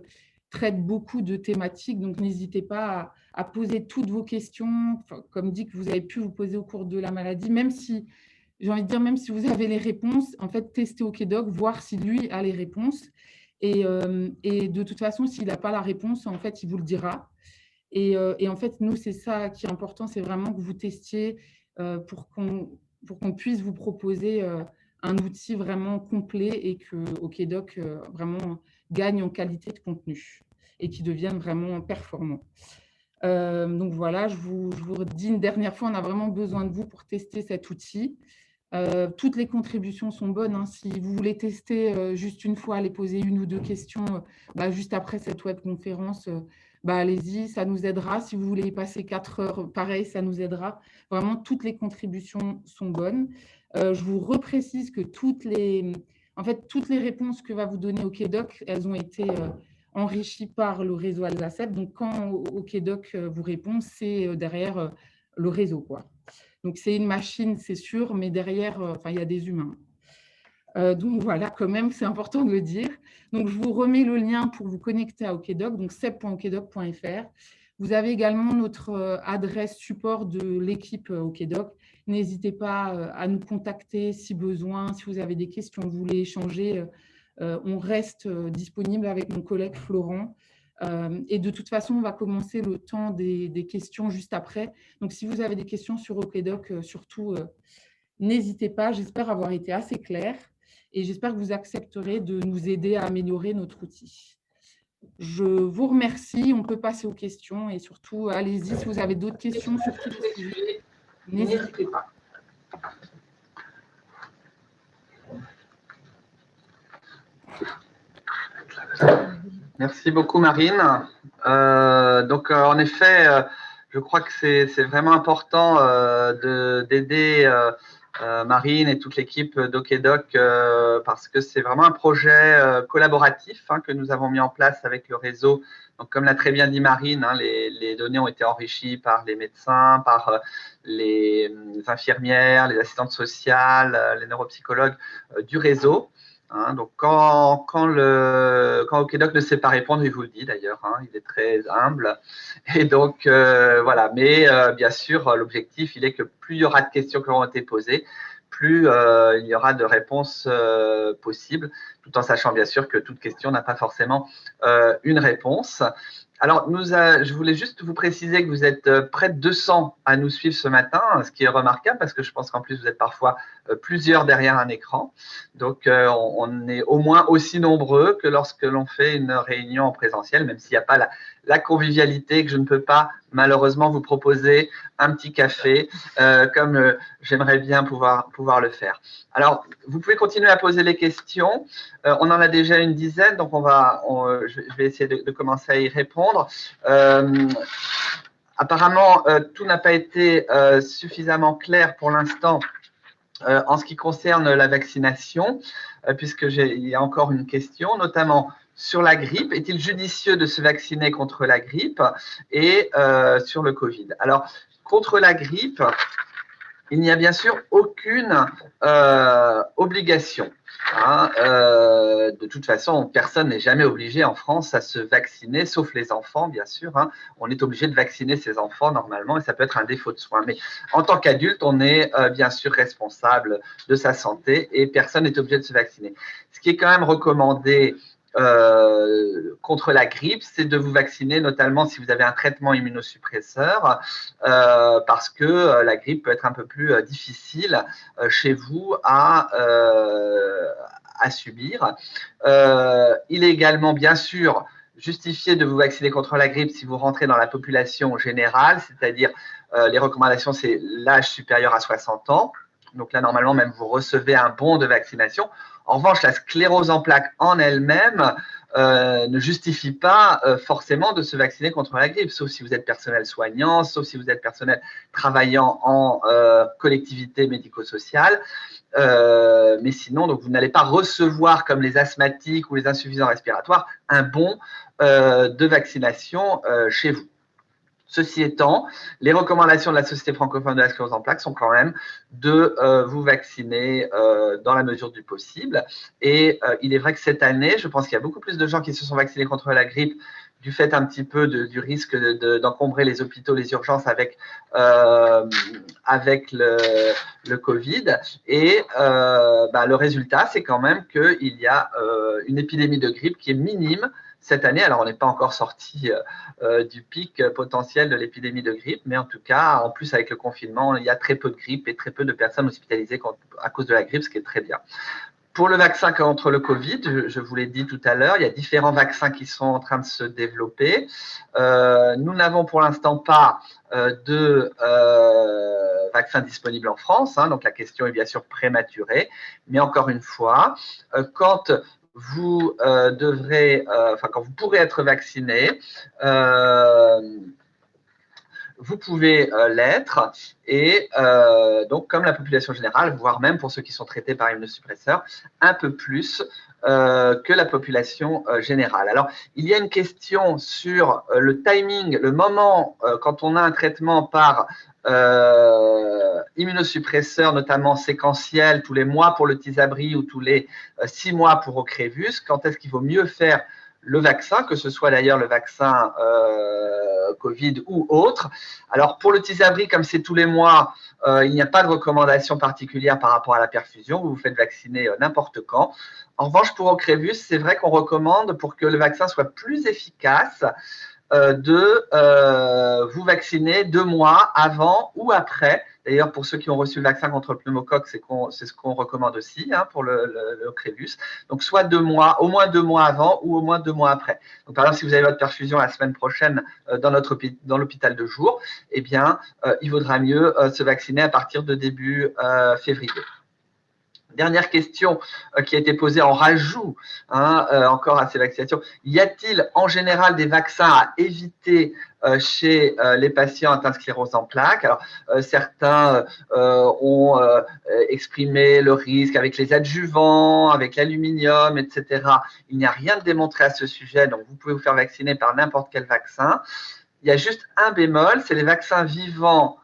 traite beaucoup de thématiques. Donc, n'hésitez pas à poser toutes vos questions, comme dit, que vous avez pu vous poser au cours de la maladie, même si, j'ai envie de dire, même si vous avez les réponses, en fait, testez OKDoc, voir si lui a les réponses. Et de toute façon, s'il n'a pas la réponse, en fait, il vous le dira. Et en fait, nous, c'est ça qui est important, c'est vraiment que vous testiez pour qu'on puisse vous proposer un outil vraiment complet et que OKDoc vraiment gagne en qualité de contenu et qui devienne vraiment performant. Donc voilà, je vous redis une dernière fois, on a vraiment besoin de vous pour tester cet outil. Toutes les contributions sont bonnes. Si vous voulez tester juste une fois, aller poser une ou deux questions juste après cette webconférence, allez-y, ça nous aidera. Si vous voulez y passer 4 heures, pareil, ça nous aidera. Vraiment, toutes les contributions sont bonnes. Je vous reprécise que toutes les réponses que va vous donner OKDoc, elles ont été enrichies par le réseau Alzacep. Donc, quand OKDoc vous répond, c'est derrière le réseau, quoi. Donc, c'est une machine, c'est sûr, mais derrière, il y a des humains. Donc, voilà, quand même, c'est important de le dire. Donc, je vous remets le lien pour vous connecter à OKDoc, donc cep.okdoc.fr. Vous avez également notre adresse support de l'équipe OKDoc. N'hésitez pas à nous contacter si besoin, si vous avez des questions, vous voulez échanger. On reste disponible avec mon collègue Florent. Et de toute façon, on va commencer le temps des questions juste après. Donc, si vous avez des questions sur OKDoc, surtout, n'hésitez pas. J'espère avoir été assez claire et j'espère que vous accepterez de nous aider à améliorer notre outil. Je vous remercie. On peut passer aux questions et surtout, allez-y si vous avez d'autres questions sur tous les sujets. N'hésitez pas. Merci beaucoup, Marine. Donc, en effet, je crois que c'est vraiment important d'aider Marine et toute l'équipe d'OKDoc parce que c'est vraiment un projet collaboratif que nous avons mis en place avec le réseau. Donc, comme l'a très bien dit Marine, les données ont été enrichies par les médecins, par les infirmières, les assistantes sociales, les neuropsychologues du réseau. Hein, donc, quand OKDoc ne sait pas répondre, il vous le dit d'ailleurs, hein, il est très humble. Et donc, voilà. Mais bien sûr, l'objectif, il est que plus il y aura de questions qui auront été posées, plus il y aura de réponses possibles, tout en sachant bien sûr que toute question n'a pas forcément une réponse. Alors, je voulais juste vous préciser que vous êtes près de 200 à nous suivre ce matin, ce qui est remarquable parce que je pense qu'en plus, vous êtes parfois plusieurs derrière un écran. Donc, on est au moins aussi nombreux que lorsque l'on fait une réunion en présentiel, même s'il n'y a pas la convivialité, que je ne peux pas malheureusement vous proposer un petit café comme j'aimerais bien pouvoir le faire. Alors, vous pouvez continuer à poser les questions. On en a déjà une dizaine, donc je vais essayer de commencer à y répondre. Apparemment, tout n'a pas été suffisamment clair pour l'instant en ce qui concerne la vaccination, puisqu'il y a encore une question, notamment sur la grippe. Est-il judicieux de se vacciner contre la grippe et sur le Covid? Alors, contre la grippe, il n'y a bien sûr aucune obligation. Hein, de toute façon, personne n'est jamais obligé en France à se vacciner, sauf les enfants, bien sûr. Hein. On est obligé de vacciner ses enfants normalement et ça peut être un défaut de soin. Mais en tant qu'adulte, on est bien sûr responsable de sa santé et personne n'est obligé de se vacciner. Ce qui est quand même recommandé contre la grippe, c'est de vous vacciner, notamment si vous avez un traitement immunosuppresseur, parce que la grippe peut être un peu plus difficile chez vous à subir. Il est également, bien sûr, justifié de vous vacciner contre la grippe si vous rentrez dans la population générale, c'est-à-dire les recommandations, c'est l'âge supérieur à 60 ans. Donc là, normalement, même vous recevez un bon de vaccination. En revanche, la sclérose en plaques en elle-même ne justifie pas forcément de se vacciner contre la grippe, sauf si vous êtes personnel soignant, sauf si vous êtes personnel travaillant en collectivité médico-sociale. Mais sinon, donc, vous n'allez pas recevoir, comme les asthmatiques ou les insuffisants respiratoires, un bon de vaccination chez vous. Ceci étant, les recommandations de la Société francophone de la sclérose en plaques sont quand même de vous vacciner dans la mesure du possible. Et il est vrai que cette année, je pense qu'il y a beaucoup plus de gens qui se sont vaccinés contre la grippe du fait un petit peu du risque d'encombrer les hôpitaux, les urgences avec le Covid. Et le résultat, c'est quand même qu'il y a une épidémie de grippe qui est minime cette année. Alors, on n'est pas encore sorti du pic potentiel de l'épidémie de grippe, mais en tout cas, en plus avec le confinement, il y a très peu de grippe et très peu de personnes hospitalisées à cause de la grippe, ce qui est très bien. Pour le vaccin contre le Covid, je vous l'ai dit tout à l'heure, il y a différents vaccins qui sont en train de se développer. Nous n'avons pour l'instant pas de vaccin disponible en France, hein, donc la question est bien sûr prématurée, mais encore une fois, quand vous quand vous pourrez être vacciné, vous pouvez l'être et donc comme la population générale, voire même pour ceux qui sont traités par immunosuppresseurs, un peu plus que la population générale. Alors, il y a une question sur le timing, le moment quand on a un traitement par immunosuppresseurs, notamment séquentiels, tous les mois pour le Tysabri ou tous les 6 mois pour Ocrevus, quand est-ce qu'il vaut mieux faire le vaccin, que ce soit d'ailleurs le vaccin Covid ou autre. Alors pour le Tysabri, comme c'est tous les mois, il n'y a pas de recommandation particulière par rapport à la perfusion, vous vous faites vacciner n'importe quand. En revanche, pour Ocrevus, c'est vrai qu'on recommande, pour que le vaccin soit plus efficace, de vous vacciner 2 mois avant ou après. D'ailleurs, pour ceux qui ont reçu le vaccin contre le pneumocoque, c'est ce qu'on recommande aussi hein, pour le Ocrevus. Donc, soit 2 mois, au moins 2 mois avant ou au moins 2 mois après. Donc, par exemple, si vous avez votre perfusion la semaine prochaine dans l'hôpital de jour, eh bien, il vaudra mieux se vacciner à partir de début février. Dernière question qui a été posée en rajout encore à ces vaccinations. Y a-t-il en général des vaccins à éviter chez les patients atteints de sclérose en plaques? Alors, certains ont exprimé le risque avec les adjuvants, avec l'aluminium, etc. Il n'y a rien de démontré à ce sujet, donc vous pouvez vous faire vacciner par n'importe quel vaccin. Il y a juste un bémol, c'est les vaccins vivants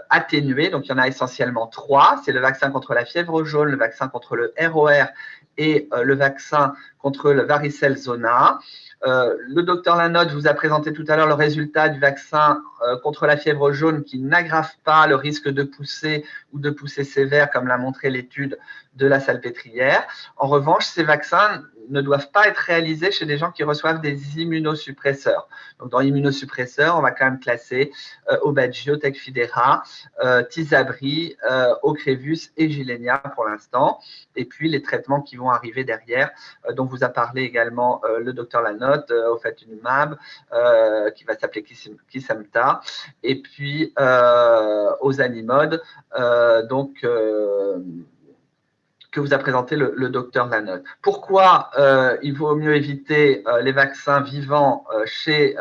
atténués, donc il y en a essentiellement 3, c'est le vaccin contre la fièvre jaune, le vaccin contre le ROR et le vaccin contre le varicelle zona. Le docteur Lanotte vous a présenté tout à l'heure le résultat du vaccin contre la fièvre jaune qui n'aggrave pas le risque de poussée ou de poussée sévère, comme l'a montré l'étude de la Salpêtrière. En revanche, ces vaccins ne doivent pas être réalisés chez des gens qui reçoivent des immunosuppresseurs. Donc, dans immunosuppresseurs, on va quand même classer Aubagio, Tecfidera, Tysabri, Ocrevus et Gilenya pour l'instant. Et puis, les traitements qui vont arriver derrière, dont vous a parlé également le docteur Lanotte, Ofatumumab, qui va s'appeler Kisemta, et puis aux Animod, que vous a présenté le docteur Lanotte. Pourquoi il vaut mieux éviter les vaccins vivants chez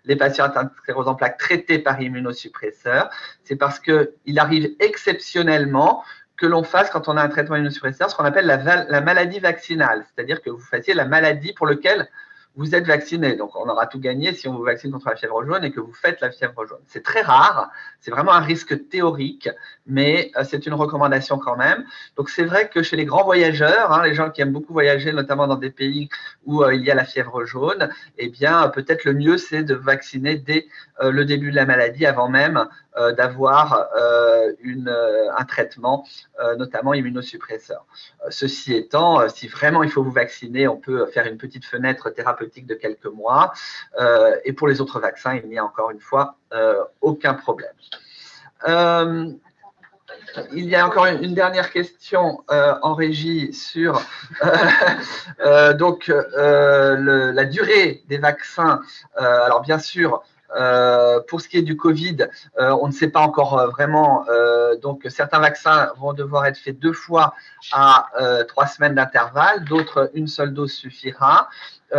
les patients atteints de sclérose en plaques traités par immunosuppresseurs? C'est parce qu'il arrive exceptionnellement que l'on fasse, quand on a un traitement immunosuppresseur, ce qu'on appelle la maladie vaccinale, c'est-à-dire que vous fassiez la maladie pour laquelle vous êtes vacciné. Donc, on aura tout gagné si on vous vaccine contre la fièvre jaune et que vous faites la fièvre jaune. C'est très rare, c'est vraiment un risque théorique, mais c'est une recommandation quand même. Donc, c'est vrai que chez les grands voyageurs, les gens qui aiment beaucoup voyager, notamment dans des pays où il y a la fièvre jaune, eh bien, peut-être le mieux, c'est de vacciner dès le début de la maladie, avant même d'avoir un traitement, notamment immunosuppresseur. Ceci étant, si vraiment il faut vous vacciner, on peut faire une petite fenêtre thérapeutique de quelques mois. Et pour les autres vaccins, il n'y a encore une fois aucun problème. Il y a encore une dernière question en régie sur la durée des vaccins. Alors bien sûr, pour ce qui est du Covid, on ne sait pas encore vraiment. Donc, certains vaccins vont devoir être faits 2 fois à 3 semaines d'intervalle. D'autres, une seule dose suffira.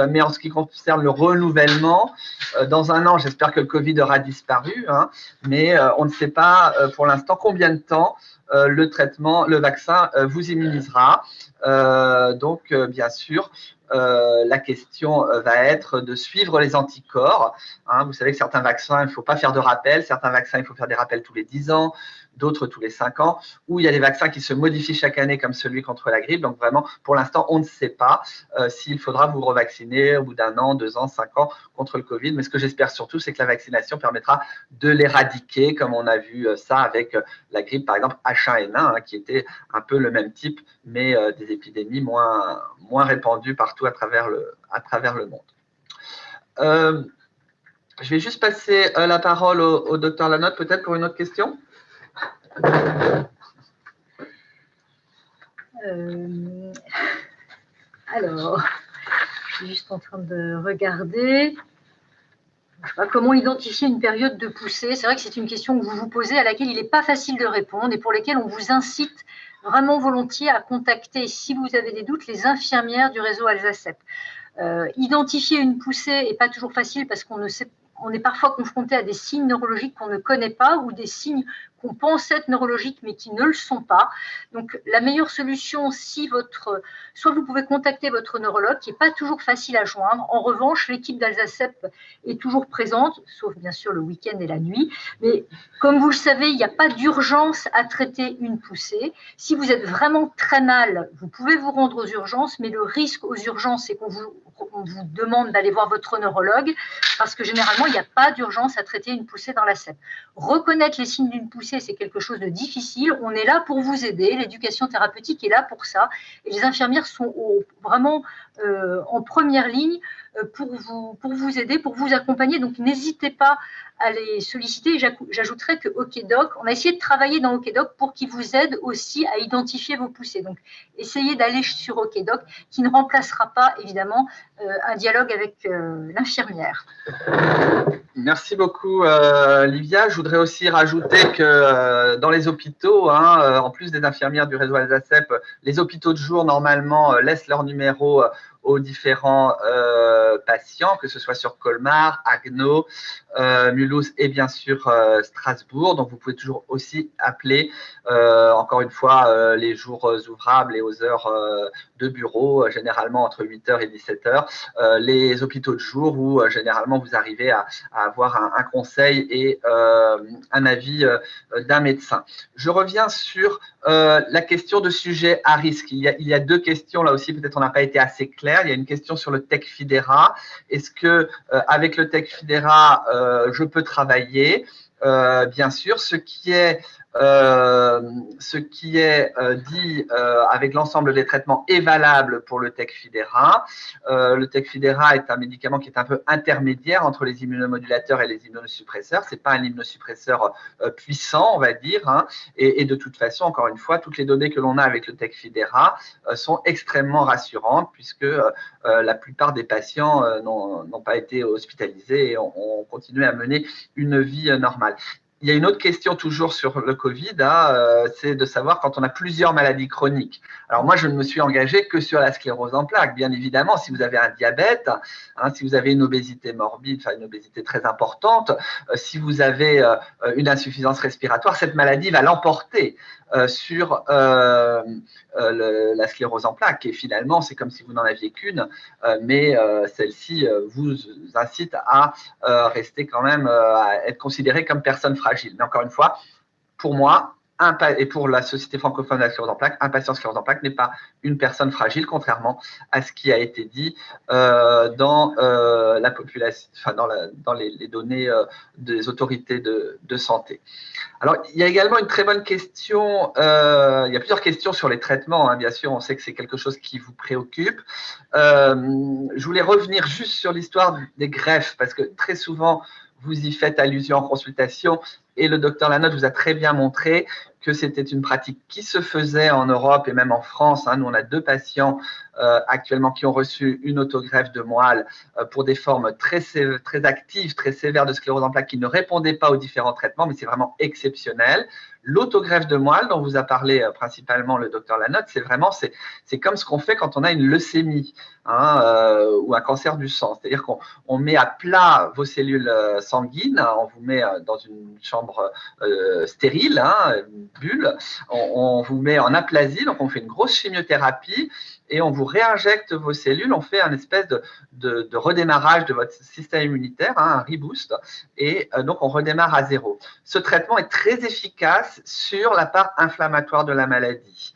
Mais en ce qui concerne le renouvellement, dans 1 an, j'espère que le Covid aura disparu. Mais on ne sait pas pour l'instant combien de temps le vaccin vous immunisera. Donc, bien sûr, la question va être de suivre les anticorps. Vous savez que certains vaccins, il ne faut pas faire de rappel. Certains vaccins, il faut faire des rappels tous les 10 ans, d'autres tous les 5 ans, ou il y a des vaccins qui se modifient chaque année, comme celui contre la grippe. Donc, vraiment, pour l'instant, on ne sait pas s'il faudra vous revacciner au bout d'1 an, 2 ans, 5 ans contre le Covid. Mais ce que j'espère surtout, c'est que la vaccination permettra de l'éradiquer, comme on a vu ça avec la grippe, par exemple, H1N1, qui était un peu le même type, mais des épidémies moins répandues partout à travers le monde. Je vais juste passer la parole au docteur Lanotte, peut-être pour une autre question. Alors, je suis juste en train de regarder. Je sais pas, comment identifier une période de poussée? C'est vrai que c'est une question que vous vous posez, à laquelle il n'est pas facile de répondre et pour laquelle on vous incite vraiment volontiers à contacter, si vous avez des doutes, les infirmières du réseau Alzacep. Identifier une poussée n'est pas toujours facile parce qu'on ne sait, on est parfois confronté à des signes neurologiques qu'on ne connaît pas ou des signes qu'on pense être neurologiques mais qui ne le sont pas. Donc la meilleure solution, soit vous pouvez contacter votre neurologue, qui n'est pas toujours facile à joindre. En revanche, l'équipe d'Alzacep est toujours présente, sauf bien sûr le week-end et la nuit. Mais comme vous le savez, il n'y a pas d'urgence à traiter une poussée. Si vous êtes vraiment très mal, vous pouvez vous rendre aux urgences, mais le risque aux urgences, c'est qu'on vous demande d'aller voir votre neurologue, parce que généralement, il n'y a pas d'urgence à traiter une poussée dans la CEP. Reconnaître les signes d'une poussée, c'est quelque chose de difficile. On est là pour vous aider. L'éducation thérapeutique est là pour ça. Et les infirmières sont vraiment en première ligne pour vous aider, pour vous accompagner. Donc, n'hésitez pas à les solliciter. J'ajouterais que OKDoc, on a essayé de travailler dans OKDoc pour qu'ils vous aident aussi à identifier vos poussées. Donc, essayez d'aller sur OKDoc, qui ne remplacera pas, évidemment, un dialogue avec l'infirmière. Merci beaucoup, Livia. Je voudrais aussi rajouter que dans les hôpitaux, en plus des infirmières du réseau Alzacep, les hôpitaux de jour, normalement, laissent leur numéro aux différents patients, que ce soit sur Colmar, Haguenau, Mulhouse et bien sûr Strasbourg. Donc, vous pouvez toujours aussi appeler, encore une fois, les jours ouvrables et aux heures de bureau, généralement entre 8h et 17h, les hôpitaux de jour où généralement vous arrivez à avoir un conseil et un avis d'un médecin. Je reviens sur la question de sujet à risque. Il y a deux questions là aussi, peut-être on n'a pas été assez clair. Il y a une question sur le TechFidera. Est-ce que avec le TechFidera, je peux travailler? Bien sûr, ce qui est dit avec l'ensemble des traitements est valable pour le TechFidera. Le TechFidera est un médicament qui est un peu intermédiaire entre les immunomodulateurs et les immunosuppresseurs. Ce n'est pas un immunosuppresseur puissant, on va dire. Hein. Et de toute façon, encore une fois, toutes les données que l'on a avec le TechFidera sont extrêmement rassurantes puisque la plupart des patients n'ont pas été hospitalisés et ont continué à mener une vie normale. Il y a une autre question toujours sur le Covid, hein, c'est de savoir quand on a plusieurs maladies chroniques. Alors moi, je ne me suis engagé que sur la sclérose en plaques. Bien évidemment, si vous avez un diabète, hein, si vous avez une obésité morbide, enfin une obésité très importante, si vous avez une insuffisance respiratoire, cette maladie va l'emporter sur la sclérose en plaques. Et finalement, c'est comme si vous n'en aviez qu'une, mais celle-ci vous incite à rester quand même, à être considéré comme personne fragile. Mais encore une fois, pour moi, et pour la Société francophone de la sclérose en plaques, un patient sclérose en plaques n'est pas une personne fragile, contrairement à ce qui a été dit dans la population, enfin dans les données des autorités de santé. Alors, il y a également une très bonne question, il y a plusieurs questions sur les traitements, hein, bien sûr, on sait que c'est quelque chose qui vous préoccupe. Je voulais revenir juste sur l'histoire des greffes, parce que très souvent, vous y faites allusion en consultation, et le docteur Lanotte vous a très bien montré que c'était une pratique qui se faisait en Europe et même en France. Hein. Nous, on a 2 patients actuellement qui ont reçu une autogreffe de moelle pour des formes très actives, très sévères de sclérose en plaques qui ne répondaient pas aux différents traitements, mais c'est vraiment exceptionnel. L'autogreffe de moelle dont vous a parlé principalement le docteur Lanotte, c'est comme ce qu'on fait quand on a une leucémie, hein, ou un cancer du sang. C'est-à-dire qu'on met à plat vos cellules sanguines, on vous met dans une chambre stérile, hein, une bulle, on vous met en aplasie, donc on fait une grosse chimiothérapie et on vous réinjecte vos cellules, on fait un espèce de redémarrage de votre système immunitaire, hein, un reboost, et donc on redémarre à zéro. Ce traitement est très efficace sur la part inflammatoire de la maladie.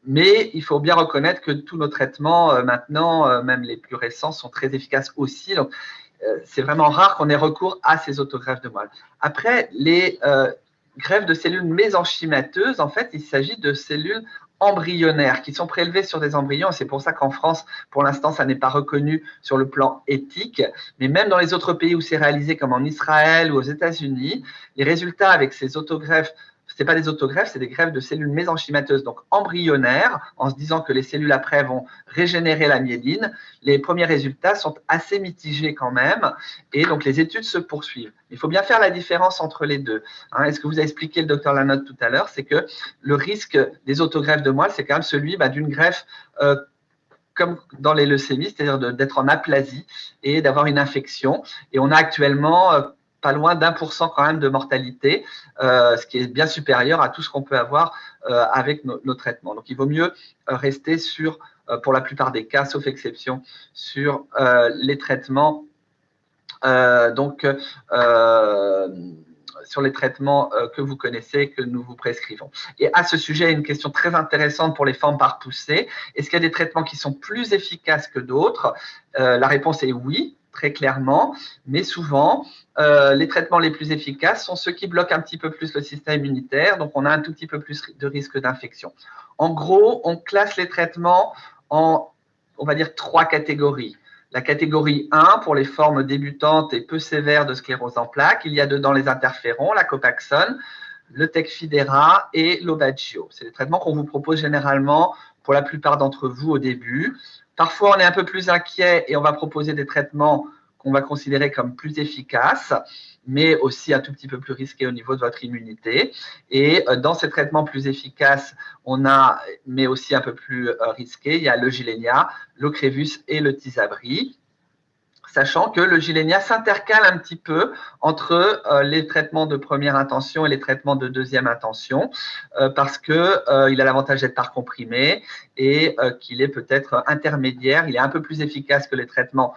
Mais il faut bien reconnaître que tous nos traitements, maintenant, même les plus récents, sont très efficaces aussi. Donc, c'est vraiment rare qu'on ait recours à ces autogreffes de moelle. Après, les greffes de cellules mésenchymateuses, en fait, il s'agit de cellules embryonnaires qui sont prélevées sur des embryons. C'est pour ça qu'en France, pour l'instant, ça n'est pas reconnu sur le plan éthique. Mais même dans les autres pays où c'est réalisé, comme en Israël ou aux États-Unis, les résultats avec ces autogreffes, ce n'est pas des autogreffes, c'est des greffes de cellules mésenchymateuses, donc embryonnaires, en se disant que les cellules après vont régénérer la myéline. Les premiers résultats sont assez mitigés quand même, et donc les études se poursuivent. Il faut bien faire la différence entre les deux. Hein, et ce que vous a expliqué le docteur Lanotte tout à l'heure, c'est que le risque des autogreffes de moelle, c'est quand même celui d'une greffe comme dans les leucémies, c'est-à-dire d'être en aplasie et d'avoir une infection. Et on a actuellement pas loin d'1% quand même de mortalité, ce qui est bien supérieur à tout ce qu'on peut avoir avec nos traitements. Donc, il vaut mieux rester sur, pour la plupart des cas, sauf exception, sur les traitements sur les traitements que vous connaissez, que nous vous prescrivons. Et à ce sujet, une question très intéressante pour les formes par poussée. Est-ce qu'il y a des traitements qui sont plus efficaces que d'autres? La réponse est oui, très clairement, mais souvent, les traitements les plus efficaces sont ceux qui bloquent un petit peu plus le système immunitaire, donc on a un tout petit peu plus de risque d'infection. En gros, on classe les traitements en, on va dire, 3 catégories. La catégorie 1, pour les formes débutantes et peu sévères de sclérose en plaques, il y a dedans les interférons, la Copaxone, le TechFidera et l'Aubagio. C'est des traitements qu'on vous propose généralement pour la plupart d'entre vous au début. Parfois, on est un peu plus inquiet et on va proposer des traitements qu'on va considérer comme plus efficaces, mais aussi un tout petit peu plus risqués au niveau de votre immunité. Et dans ces traitements plus efficaces, on a, mais aussi un peu plus risqués, il y a le Gilenya, l'Ocrevus et le Tysabri, sachant que le Gilenya s'intercale un petit peu entre les traitements de première intention et les traitements de deuxième intention, parce qu'il a l'avantage d'être par comprimé et qu'il est peut-être intermédiaire. Il est un peu plus efficace que les traitements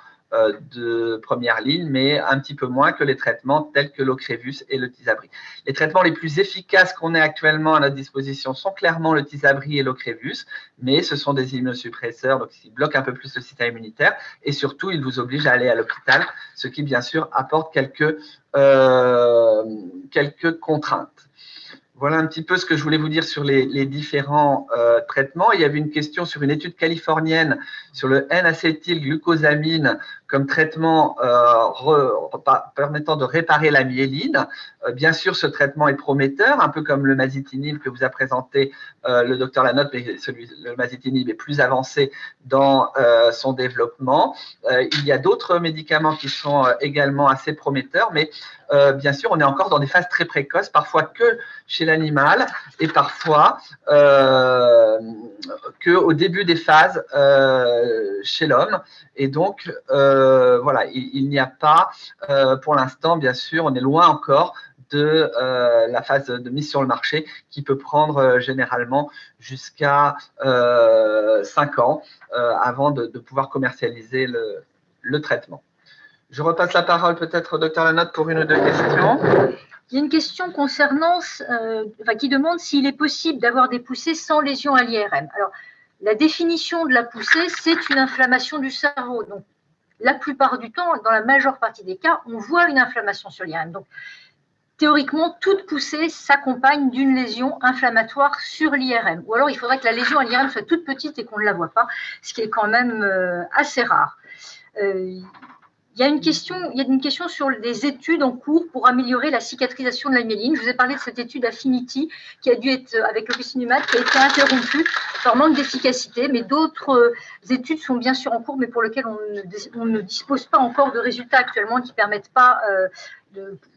de première ligne, mais un petit peu moins que les traitements tels que l'Ocrevus et le Tysabri. Les traitements les plus efficaces qu'on ait actuellement à notre disposition sont clairement le Tysabri et l'Ocrevus, mais ce sont des immunosuppresseurs, donc ils bloquent un peu plus le système immunitaire, et surtout, ils vous obligent à aller à l'hôpital, ce qui, bien sûr, apporte quelques contraintes. Voilà un petit peu ce que je voulais vous dire sur les différents traitements. Il y avait une question sur une étude californienne sur le N-acétylglucosamine comme traitement permettant de réparer la myéline. Bien sûr, ce traitement est prometteur, un peu comme le masitinib que vous a présenté le docteur Lanotte, mais le masitinib est plus avancé dans son développement. Il y a d'autres médicaments qui sont également assez prometteurs, mais bien sûr, on est encore dans des phases très précoces, parfois que chez l'animal et parfois qu'au début des phases chez l'homme. Et donc, voilà, il n'y a pas, pour l'instant, bien sûr, on est loin encore de la phase de mise sur le marché qui peut prendre généralement jusqu'à 5 ans avant de pouvoir commercialiser le traitement. Je repasse la parole peut-être au docteur Lanotte pour une ou deux questions. Il y a une question concernant, qui demande s'il est possible d'avoir des poussées sans lésion à l'IRM. Alors, la définition de la poussée, c'est une inflammation du cerveau. Donc, la plupart du temps, dans la majeure partie des cas, on voit une inflammation sur l'IRM. Donc, théoriquement, toute poussée s'accompagne d'une lésion inflammatoire sur l'IRM. Ou alors, il faudrait que la lésion à l'IRM soit toute petite et qu'on ne la voit pas, ce qui est quand même assez rare. Il y a une question sur des études en cours pour améliorer la cicatrisation de la myéline. Je vous ai parlé de cette étude Affinity qui a dû être avec l'opicinumab, qui a été interrompue par manque d'efficacité, mais d'autres études sont bien sûr en cours, mais pour lesquelles on ne dispose pas encore de résultats actuellement qui ne permettent pas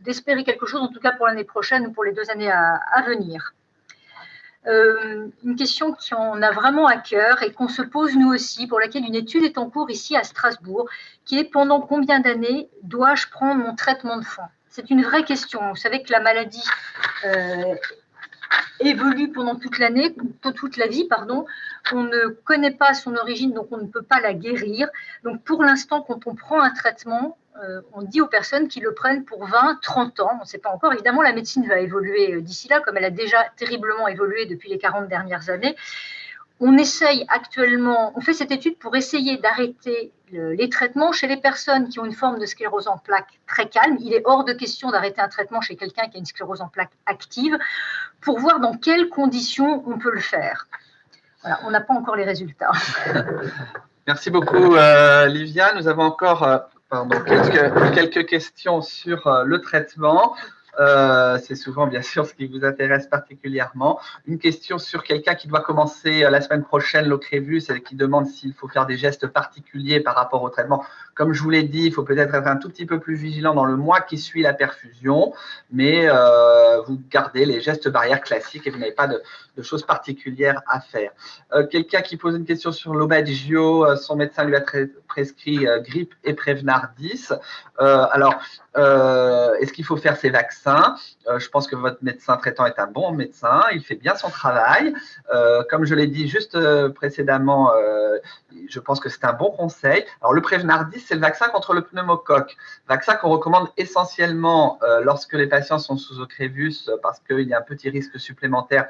d'espérer quelque chose, en tout cas pour l'année prochaine ou pour les 2 années à venir. Une question qui en a vraiment à cœur et qu'on se pose nous aussi, pour laquelle une étude est en cours ici à Strasbourg, qui est pendant combien d'années dois-je prendre mon traitement de fond? C'est une vraie question. Vous savez que la maladie évolue pendant toute la vie, pardon. On ne connaît pas son origine, donc on ne peut pas la guérir. Donc pour l'instant, quand on prend un traitement, on dit aux personnes qui le prennent pour 20, 30 ans. On ne sait pas encore. Évidemment, la médecine va évoluer d'ici là, comme elle a déjà terriblement évolué depuis les 40 dernières années. On essaye actuellement, on fait cette étude pour essayer d'arrêter les traitements chez les personnes qui ont une forme de sclérose en plaques très calme. Il est hors de question d'arrêter un traitement chez quelqu'un qui a une sclérose en plaques active pour voir dans quelles conditions on peut le faire. Voilà, on n'a pas encore les résultats. Merci beaucoup, Livia. Nous avons encore quelques questions sur le traitement. C'est souvent, bien sûr, ce qui vous intéresse particulièrement. Une question sur quelqu'un qui doit commencer la semaine prochaine l'Ocrevus et qui demande s'il faut faire des gestes particuliers par rapport au traitement. Comme je vous l'ai dit, il faut peut-être être un tout petit peu plus vigilant dans le mois qui suit la perfusion, mais vous gardez les gestes barrières classiques et vous n'avez pas de choses particulières à faire. Quelqu'un qui pose une question sur l'Obagio, son médecin lui a prescrit grippe et Prevnar 10. Est-ce qu'il faut faire ces vaccins? Je pense que votre médecin traitant est un bon médecin, il fait bien son travail. Comme je l'ai dit juste précédemment, je pense que c'est un bon conseil. Alors, le Prevnar 10, c'est le vaccin contre le pneumocoque, vaccin qu'on recommande essentiellement lorsque les patients sont sous Ocrevus parce qu'il y a un petit risque supplémentaire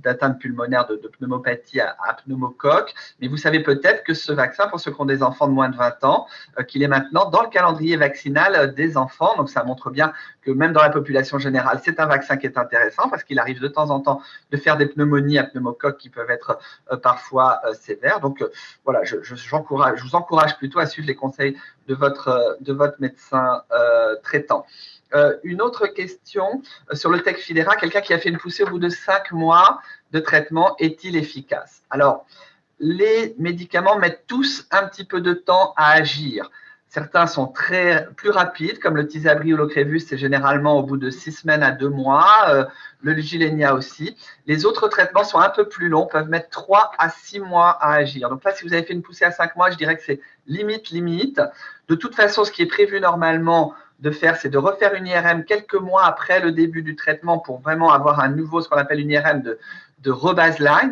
d'atteinte pulmonaire de pneumopathie à pneumocoque. Mais vous savez peut-être que ce vaccin, pour ceux qui ont des enfants de moins de 20 ans, qu'il est maintenant dans le calendrier vaccinal des enfants. Donc, ça montre bien que même dans la population générale, c'est un vaccin qui est intéressant parce qu'il arrive de temps en temps de faire des pneumonies à pneumocoque qui peuvent être parfois sévères. Donc, voilà, je vous encourage plutôt à suivre les conseils de votre médecin traitant. Une autre question sur le Tecfidera, quelqu'un qui a fait une poussée au bout de 5 mois de traitement, est-il efficace? Alors, les médicaments mettent tous un petit peu de temps à agir. Certains sont plus rapides, comme le Tysabri ou l'Ocrevus, c'est généralement au bout de 6 semaines à 2 mois. Le Gilenya aussi. Les autres traitements sont un peu plus longs, peuvent mettre 3 à 6 mois à agir. Donc là, si vous avez fait une poussée à 5 mois, je dirais que c'est limite. De toute façon, ce qui est prévu normalement de faire, c'est de refaire une IRM quelques mois après le début du traitement pour vraiment avoir un nouveau, ce qu'on appelle une IRM de rebaseline,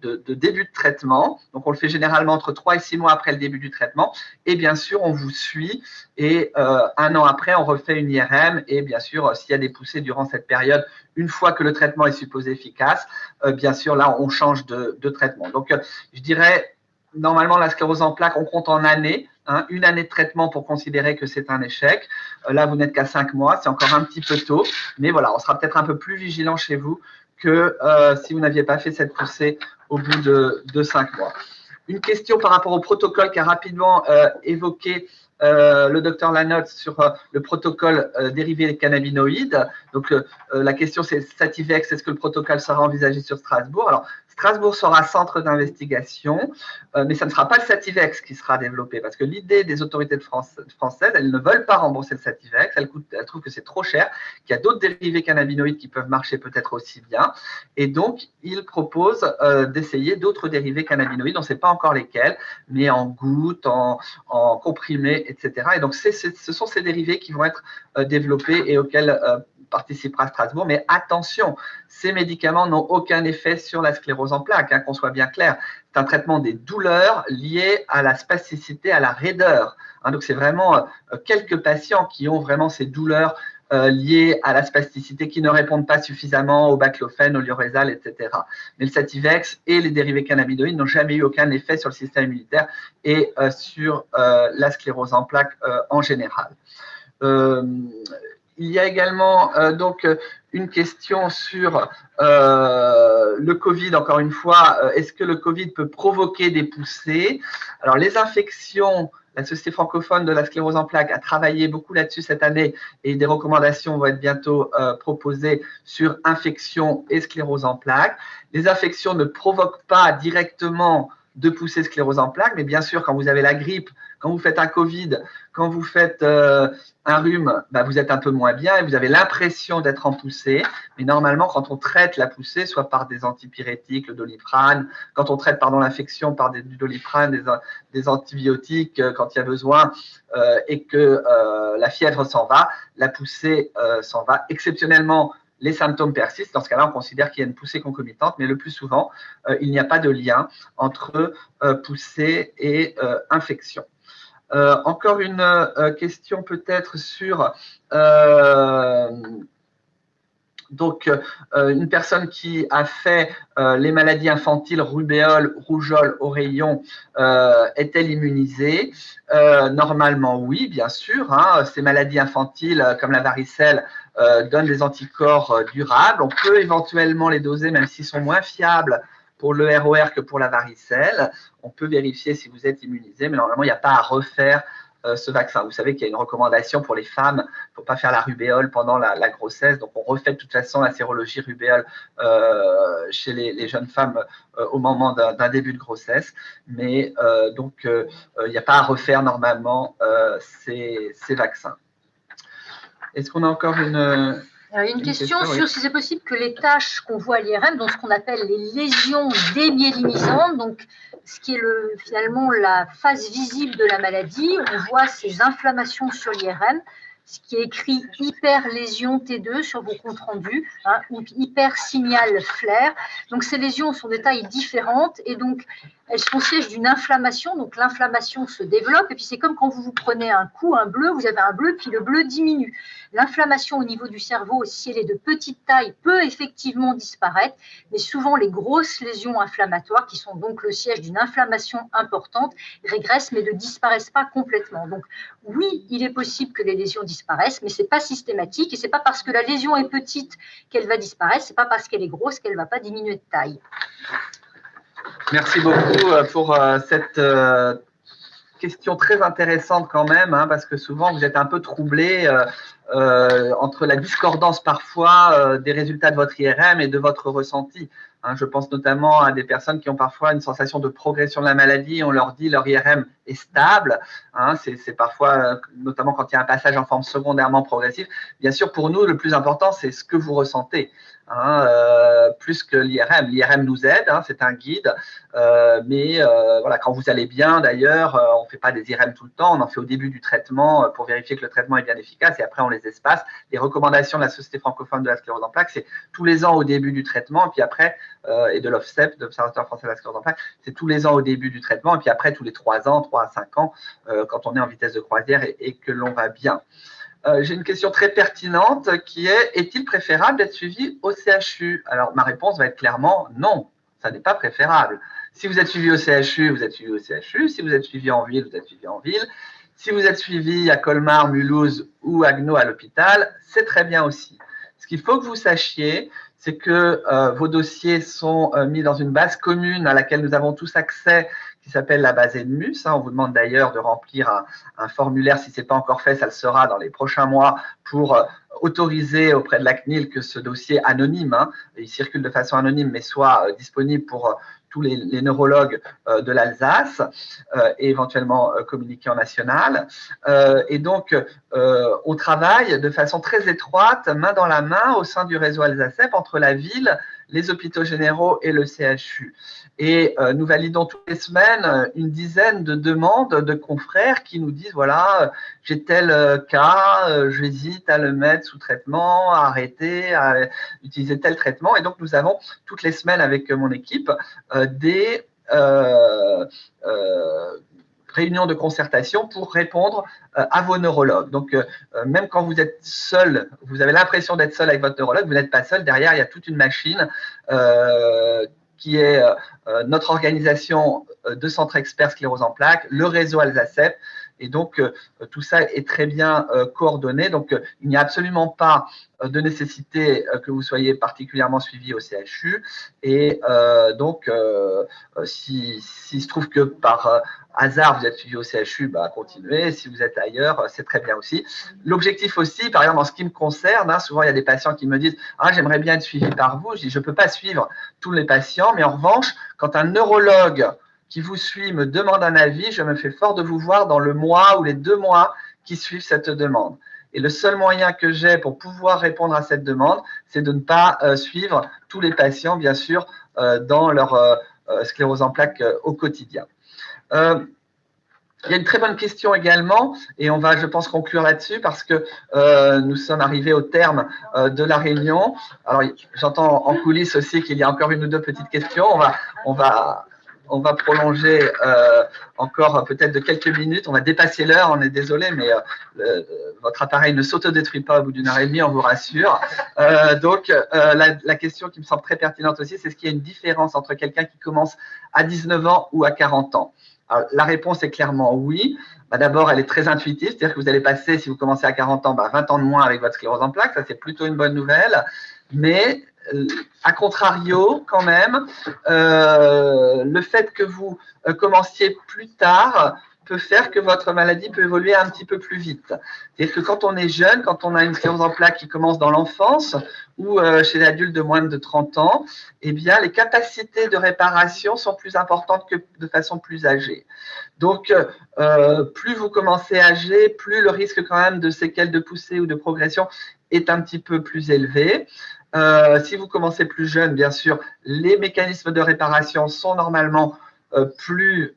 de début de traitement. Donc, on le fait généralement entre 3 et 6 mois après le début du traitement. Et bien sûr, on vous suit. Et 1 an après, on refait une IRM. Et bien sûr, s'il y a des poussées durant cette période, une fois que le traitement est supposé efficace, bien sûr, là, on change de traitement. Donc, je dirais, normalement, la sclérose en plaques, on compte en années. Une année de traitement pour considérer que c'est un échec. Là, vous n'êtes qu'à 5 mois. C'est encore un petit peu tôt. Mais voilà, on sera peut-être un peu plus vigilant chez vous que si vous n'aviez pas fait cette poussée au bout de 5 mois. Une question par rapport au protocole qu'a rapidement évoqué le docteur Lanotte sur le protocole dérivé des cannabinoïdes. Donc, la question, c'est Sativex, est-ce que le protocole sera envisagé sur Strasbourg? Alors, Strasbourg sera centre d'investigation, mais ça ne sera pas le Sativex qui sera développé, parce que l'idée des autorités françaises, elles ne veulent pas rembourser le Sativex, elles trouvent que c'est trop cher, qu'il y a d'autres dérivés cannabinoïdes qui peuvent marcher peut-être aussi bien, et donc ils proposent d'essayer d'autres dérivés cannabinoïdes, on ne sait pas encore lesquels, mais en gouttes, en comprimés, etc. Et donc ce sont ces dérivés qui vont être développés et auxquels participera Strasbourg, mais attention, ces médicaments n'ont aucun effet sur la sclérose en plaques, qu'on soit bien clair. C'est un traitement des douleurs liées à la spasticité, à la raideur. Donc, c'est vraiment quelques patients qui ont vraiment ces douleurs liées à la spasticité, qui ne répondent pas suffisamment au baclofène, au lioresal, etc. Mais le Sativex et les dérivés cannabinoïdes n'ont jamais eu aucun effet sur le système immunitaire et sur la sclérose en plaques en général. Il y a également donc une question sur le Covid, encore une fois. Est-ce que le Covid peut provoquer des poussées? Alors, les infections, la Société francophone de la sclérose en plaques a travaillé beaucoup là-dessus cette année et des recommandations vont être bientôt proposées sur infection et sclérose en plaques. Les infections ne provoquent pas directement de poussée sclérose en plaques, mais bien sûr, quand vous avez la grippe, quand vous faites un Covid, quand vous faites un rhume, vous êtes un peu moins bien et vous avez l'impression d'être en poussée. Mais normalement, quand on traite la poussée, soit par des antipyrétiques, le Doliprane, quand on traite l'infection par du Doliprane, des antibiotiques quand il y a besoin et que la fièvre s'en va, la poussée s'en va. Exceptionnellement, les symptômes persistent. Dans ce cas-là, on considère qu'il y a une poussée concomitante, mais le plus souvent, il n'y a pas de lien entre poussée et infection. Encore une question peut-être sur une personne qui a fait les maladies infantiles, rubéole, rougeole, oreillon, est-elle immunisée? Normalement, oui, bien sûr. Ces maladies infantiles, comme la varicelle, donnent des anticorps durables. On peut éventuellement les doser, même s'ils sont moins fiables pour le ROR que pour la varicelle. On peut vérifier si vous êtes immunisé, mais normalement, il n'y a pas à refaire ce vaccin. Vous savez qu'il y a une recommandation pour les femmes, il ne faut pas faire la rubéole pendant la grossesse, donc on refait de toute façon la sérologie rubéole chez les jeunes femmes au moment d'un début de grossesse, mais donc il n'y a pas à refaire normalement ces vaccins. Est-ce qu'on a encore une question sur si c'est possible que les taches qu'on voit à l'IRM, dans ce qu'on appelle les lésions démyélinisantes, donc ce qui est finalement la face visible de la maladie, on voit ces inflammations sur l'IRM, ce qui est écrit hyperlésion T2 sur vos comptes rendus, ou hypersignal flair. Donc ces lésions sont des tailles différentes et donc elles sont sièges d'une inflammation. Donc l'inflammation se développe et puis c'est comme quand vous prenez un coup, un bleu, vous avez un bleu puis le bleu diminue. L'inflammation au niveau du cerveau, si elle est de petite taille, peut effectivement disparaître, mais souvent les grosses lésions inflammatoires, qui sont donc le siège d'une inflammation importante, régressent mais ne disparaissent pas complètement. Donc oui, il est possible que les lésions disparaissent, mais ce n'est pas systématique et ce n'est pas parce que la lésion est petite qu'elle va disparaître, ce n'est pas parce qu'elle est grosse qu'elle ne va pas diminuer de taille. Merci beaucoup pour cette question très intéressante quand même, parce que souvent vous êtes un peu troublé entre la discordance parfois des résultats de votre IRM et de votre ressenti. Hein, je pense notamment à des personnes qui ont parfois une sensation de progression de la maladie. On leur dit leur IRM est stable. Hein, c'est parfois, notamment quand il y a un passage en forme secondairement progressive. Bien sûr, pour nous, le plus important, c'est ce que vous ressentez. Hein, plus que l'IRM. L'IRM nous aide, hein, c'est un guide, mais voilà, quand vous allez bien, d'ailleurs, on ne fait pas des IRM tout le temps, on en fait au début du traitement pour vérifier que le traitement est bien efficace et après on les espace. Les recommandations de la Société francophone de la sclérose en plaques, c'est tous les ans au début du traitement, et puis après, et de l'OFSEP, de l'Observatoire français de la sclérose en plaques, c'est tous les ans au début du traitement, et puis après tous les 3 ans, 3 à 5 ans, quand on est en vitesse de croisière et que l'on va bien. J'ai une question très pertinente qui est: est-il préférable d'être suivi au CHU? Alors, ma réponse va être clairement non, ça n'est pas préférable. Si vous êtes suivi au CHU, vous êtes suivi au CHU. Si vous êtes suivi en ville, vous êtes suivi en ville. Si vous êtes suivi à Colmar, Mulhouse ou Haguenau à l'hôpital, c'est très bien aussi. Ce qu'il faut que vous sachiez, c'est que vos dossiers sont mis dans une base commune à laquelle nous avons tous accès, qui s'appelle la base EDMUS. On vous demande d'ailleurs de remplir un formulaire. Si ce n'est pas encore fait, ça le sera dans les prochains mois pour autoriser auprès de la CNIL que ce dossier anonyme, hein, il circule de façon anonyme, mais soit disponible pour tous les neurologues de l'Alsace et éventuellement communiqué en national. Et donc, on travaille de façon très étroite, main dans la main, au sein du réseau Alsacep, entre la ville, les hôpitaux généraux et le CHU. Et nous validons toutes les semaines une dizaine de demandes de confrères qui nous disent, voilà, j'ai tel cas, j'hésite à le mettre sous traitement, à arrêter, à utiliser tel traitement. Et donc, nous avons toutes les semaines avec mon équipe des réunions de concertation pour répondre à vos neurologues. Donc, même quand vous êtes seul, vous avez l'impression d'être seul avec votre neurologue, vous n'êtes pas seul. Derrière, il y a toute une machine qui est notre organisation de centres experts sclérose en plaques, le réseau Alsacep. Et donc, tout ça est très bien coordonné. Donc, il n'y a absolument pas de nécessité que vous soyez particulièrement suivi au CHU. Et donc, s'il se trouve que par hasard, vous êtes suivi au CHU, bah, continuez. Si vous êtes ailleurs, c'est très bien aussi. L'objectif aussi, par exemple, en ce qui me concerne, hein, souvent, il y a des patients qui me disent « Ah, j'aimerais bien être suivi par vous ». Je dis « Je ne peux pas suivre tous les patients, mais en revanche, quand un neurologue qui vous suit me demande un avis, je me fais fort de vous voir dans le mois ou les 2 mois qui suivent cette demande. Et le seul moyen que j'ai pour pouvoir répondre à cette demande, c'est de ne pas suivre tous les patients, bien sûr, dans leur sclérose en plaques au quotidien. Il y a une très bonne question également, et on va, je pense, conclure là-dessus parce que nous sommes arrivés au terme de la réunion. Alors, j'entends en coulisses aussi qu'il y a encore 1 ou 2 petites questions. On va prolonger encore peut-être de quelques minutes. On va dépasser l'heure, on est désolé, mais votre appareil ne s'autodétruit pas au bout d'1 heure et demie, on vous rassure. Donc, la question qui me semble très pertinente aussi, c'est: est-ce qu'il y a une différence entre quelqu'un qui commence à 19 ans ou à 40 ans? Alors, la réponse est clairement oui. Bah, d'abord, elle est très intuitive, c'est-à-dire que vous allez passer, si vous commencez à 40 ans, 20 ans de moins avec votre sclérose en plaques. Ça, c'est plutôt une bonne nouvelle. Mais à contrario, quand même, le fait que vous commenciez plus tard peut faire que votre maladie peut évoluer un petit peu plus vite. C'est-à-dire que quand on est jeune, quand on a une sclérose en plaques qui commence dans l'enfance ou chez l'adulte de moins de 30 ans, eh bien, les capacités de réparation sont plus importantes que de façon plus âgée. Donc, plus vous commencez âgé, plus le risque quand même de séquelles de poussée ou de progression est un petit peu plus élevé. Si vous commencez plus jeune, bien sûr, les mécanismes de réparation sont normalement plus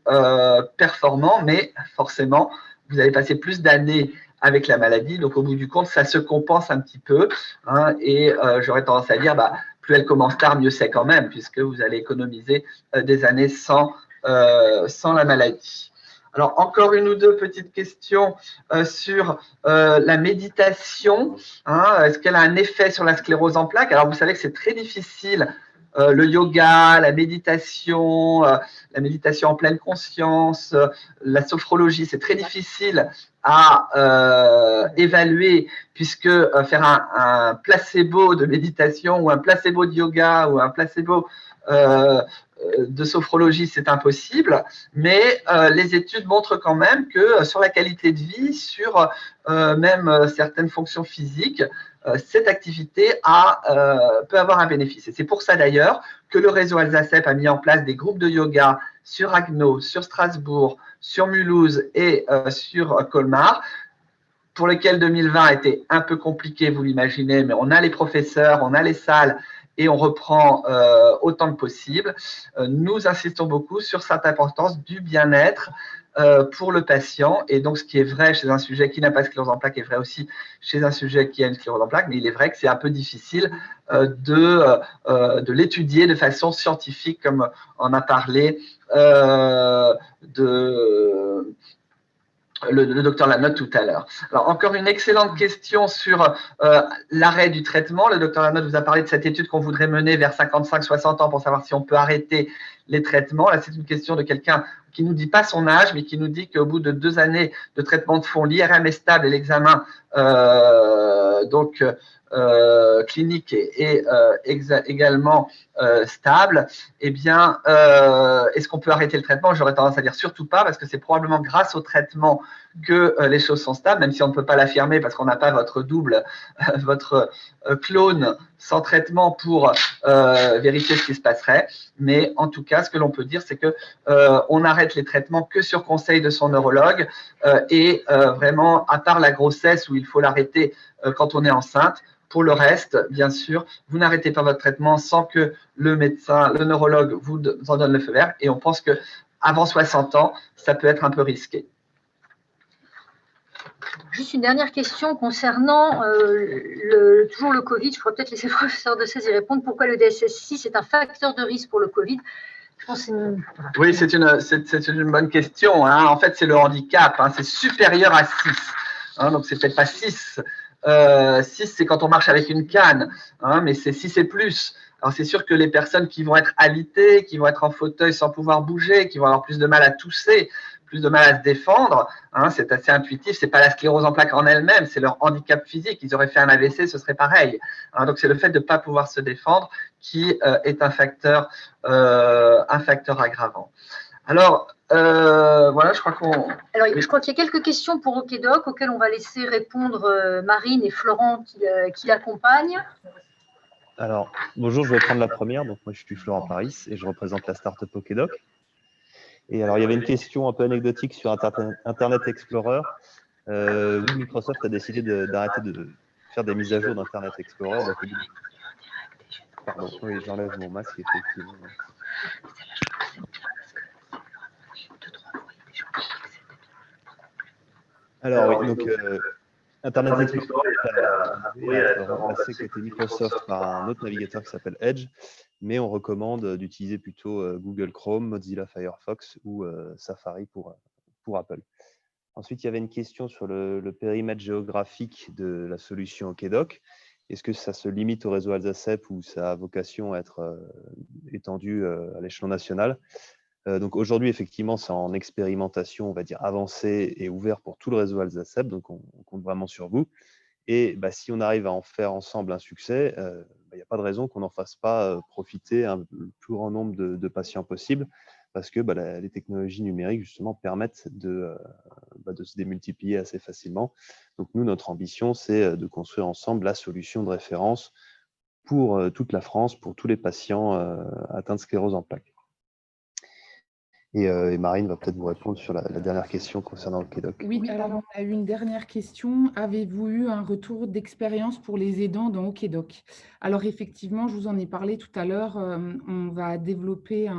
performants, mais forcément, vous allez passer plus d'années avec la maladie. Donc, au bout du compte, ça se compense un petit peu. Hein, et j'aurais tendance à dire, bah, plus elle commence tard, mieux c'est quand même, puisque vous allez économiser des années sans la maladie. Alors, encore 1 ou 2 petites questions sur la méditation. Hein, est-ce qu'elle a un effet sur la sclérose en plaques? Alors, vous savez que c'est très difficile. Le yoga, la méditation en pleine conscience, la sophrologie, c'est très difficile à évaluer, puisque faire un placebo de méditation ou un placebo de yoga ou un placebo de sophrologie, c'est impossible, mais les études montrent quand même que sur la qualité de vie, sur même certaines fonctions physiques, cette activité peut avoir un bénéfice. Et c'est pour ça d'ailleurs que le réseau Alsacep a mis en place des groupes de yoga sur Agno, sur Strasbourg, sur Mulhouse et sur Colmar, pour lesquels 2020 a été un peu compliqué, vous l'imaginez, mais on a les professeurs, on a les salles et on reprend autant que possible. Nous insistons beaucoup sur cette importance du bien-être pour le patient. Et donc, ce qui est vrai chez un sujet qui n'a pas de sclérose en plaques est vrai aussi chez un sujet qui a une sclérose en plaques, mais il est vrai que c'est un peu difficile de l'étudier de façon scientifique, comme on a parlé le docteur Lanotte tout à l'heure. Alors, encore une excellente question sur l'arrêt du traitement. Le docteur Lanotte vous a parlé de cette étude qu'on voudrait mener vers 55-60 ans pour savoir si on peut arrêter les traitements. Là, c'est une question de quelqu'un qui ne nous dit pas son âge, mais qui nous dit qu'au bout de 2 années de traitement de fond, l'IRM est stable et l'examen clinique est également stable. Eh bien, est-ce qu'on peut arrêter le traitement? J'aurais tendance à dire surtout pas, parce que c'est probablement grâce au traitement que les choses sont stables, même si on ne peut pas l'affirmer parce qu'on n'a pas votre double, votre clone sans traitement pour vérifier ce qui se passerait. Mais en tout cas, ce que l'on peut dire, c'est que on arrête les traitements que sur conseil de son neurologue et vraiment, à part la grossesse où il faut l'arrêter quand on est enceinte. Pour le reste, bien sûr, vous n'arrêtez pas votre traitement sans que le médecin, le neurologue vous en donne le feu vert. Et on pense qu'avant 60 ans, ça peut être un peu risqué. Juste une dernière question concernant toujours le Covid. Je pourrais peut-être laisser le professeur de CES y répondre. Pourquoi le DSS6 est un facteur de risque pour le Covid? Je pense que oui, c'est une bonne question. Hein. En fait, c'est le handicap. Hein. C'est supérieur à 6. Hein, donc, c'est peut-être pas 6. 6, c'est quand on marche avec une canne, hein, mais c'est 6 et plus. Alors, c'est sûr que les personnes qui vont être alitées, qui vont être en fauteuil sans pouvoir bouger, qui vont avoir plus de mal à tousser, plus de mal à se défendre, hein, c'est assez intuitif. C'est pas la sclérose en plaques en elle-même, c'est leur handicap physique. Ils auraient fait un AVC, ce serait pareil. Hein, donc, c'est le fait de ne pas pouvoir se défendre qui est un facteur aggravant. Alors, voilà, je crois qu'on… Alors, je crois qu'il y a quelques questions pour OKDoc auxquelles on va laisser répondre Marine et Florent qui l'accompagnent. Alors, bonjour, je vais prendre la première. Donc, moi, je suis Florent Paris et je représente la startup OKDoc. Et alors, il y avait une question un peu anecdotique sur Internet Explorer. Oui, Microsoft a décidé d'arrêter de faire des mises à jour d'Internet Explorer. Donc, pardon, oui, j'enlève mon masque, effectivement. Alors, oui, donc Internet Explorer a remplacé côté Microsoft par un autre navigateur qui s'appelle Edge, mais on recommande d'utiliser plutôt Google Chrome, Mozilla Firefox ou Safari pour Apple. Ensuite, il y avait une question sur le périmètre géographique de la solution OKDoc. Est-ce que ça se limite au réseau Alsacep ou ça a vocation à être étendu à l'échelon national? Donc aujourd'hui, effectivement, c'est en expérimentation, on va dire, avancée et ouvert pour tout le réseau Alsacep, donc on compte vraiment sur vous. Et si on arrive à en faire ensemble un succès, il n'y a pas de raison qu'on n'en fasse pas profiter le plus grand nombre de patients possible, parce que les technologies numériques, justement, permettent de se démultiplier assez facilement. Donc nous, notre ambition, c'est de construire ensemble la solution de référence pour toute la France, pour tous les patients atteints de sclérose en plaques. Et Marine va peut-être vous répondre sur la dernière question concernant le OKDoc. Oui, alors on a eu une dernière question. Avez-vous eu un retour d'expérience pour les aidants dans OKDoc? Alors effectivement, je vous en ai parlé tout à l'heure, on va développer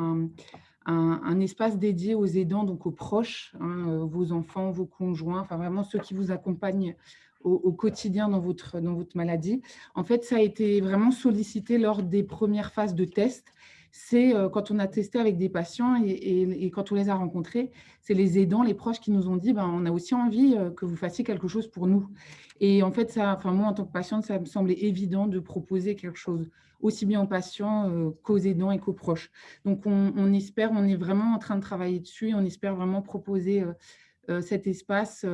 un espace dédié aux aidants, donc aux proches, hein, vos enfants, vos conjoints, enfin vraiment ceux qui vous accompagnent au quotidien dans votre maladie. En fait, ça a été vraiment sollicité lors des premières phases de test. C'est quand on a testé avec des patients et quand on les a rencontrés, c'est les aidants, les proches qui nous ont dit on a aussi envie que vous fassiez quelque chose pour nous. Et en fait, moi, en tant que patiente, ça me semblait évident de proposer quelque chose aussi bien aux patients qu'aux aidants et qu'aux proches. Donc, on espère, on est vraiment en train de travailler dessus et on espère vraiment proposer cet espace,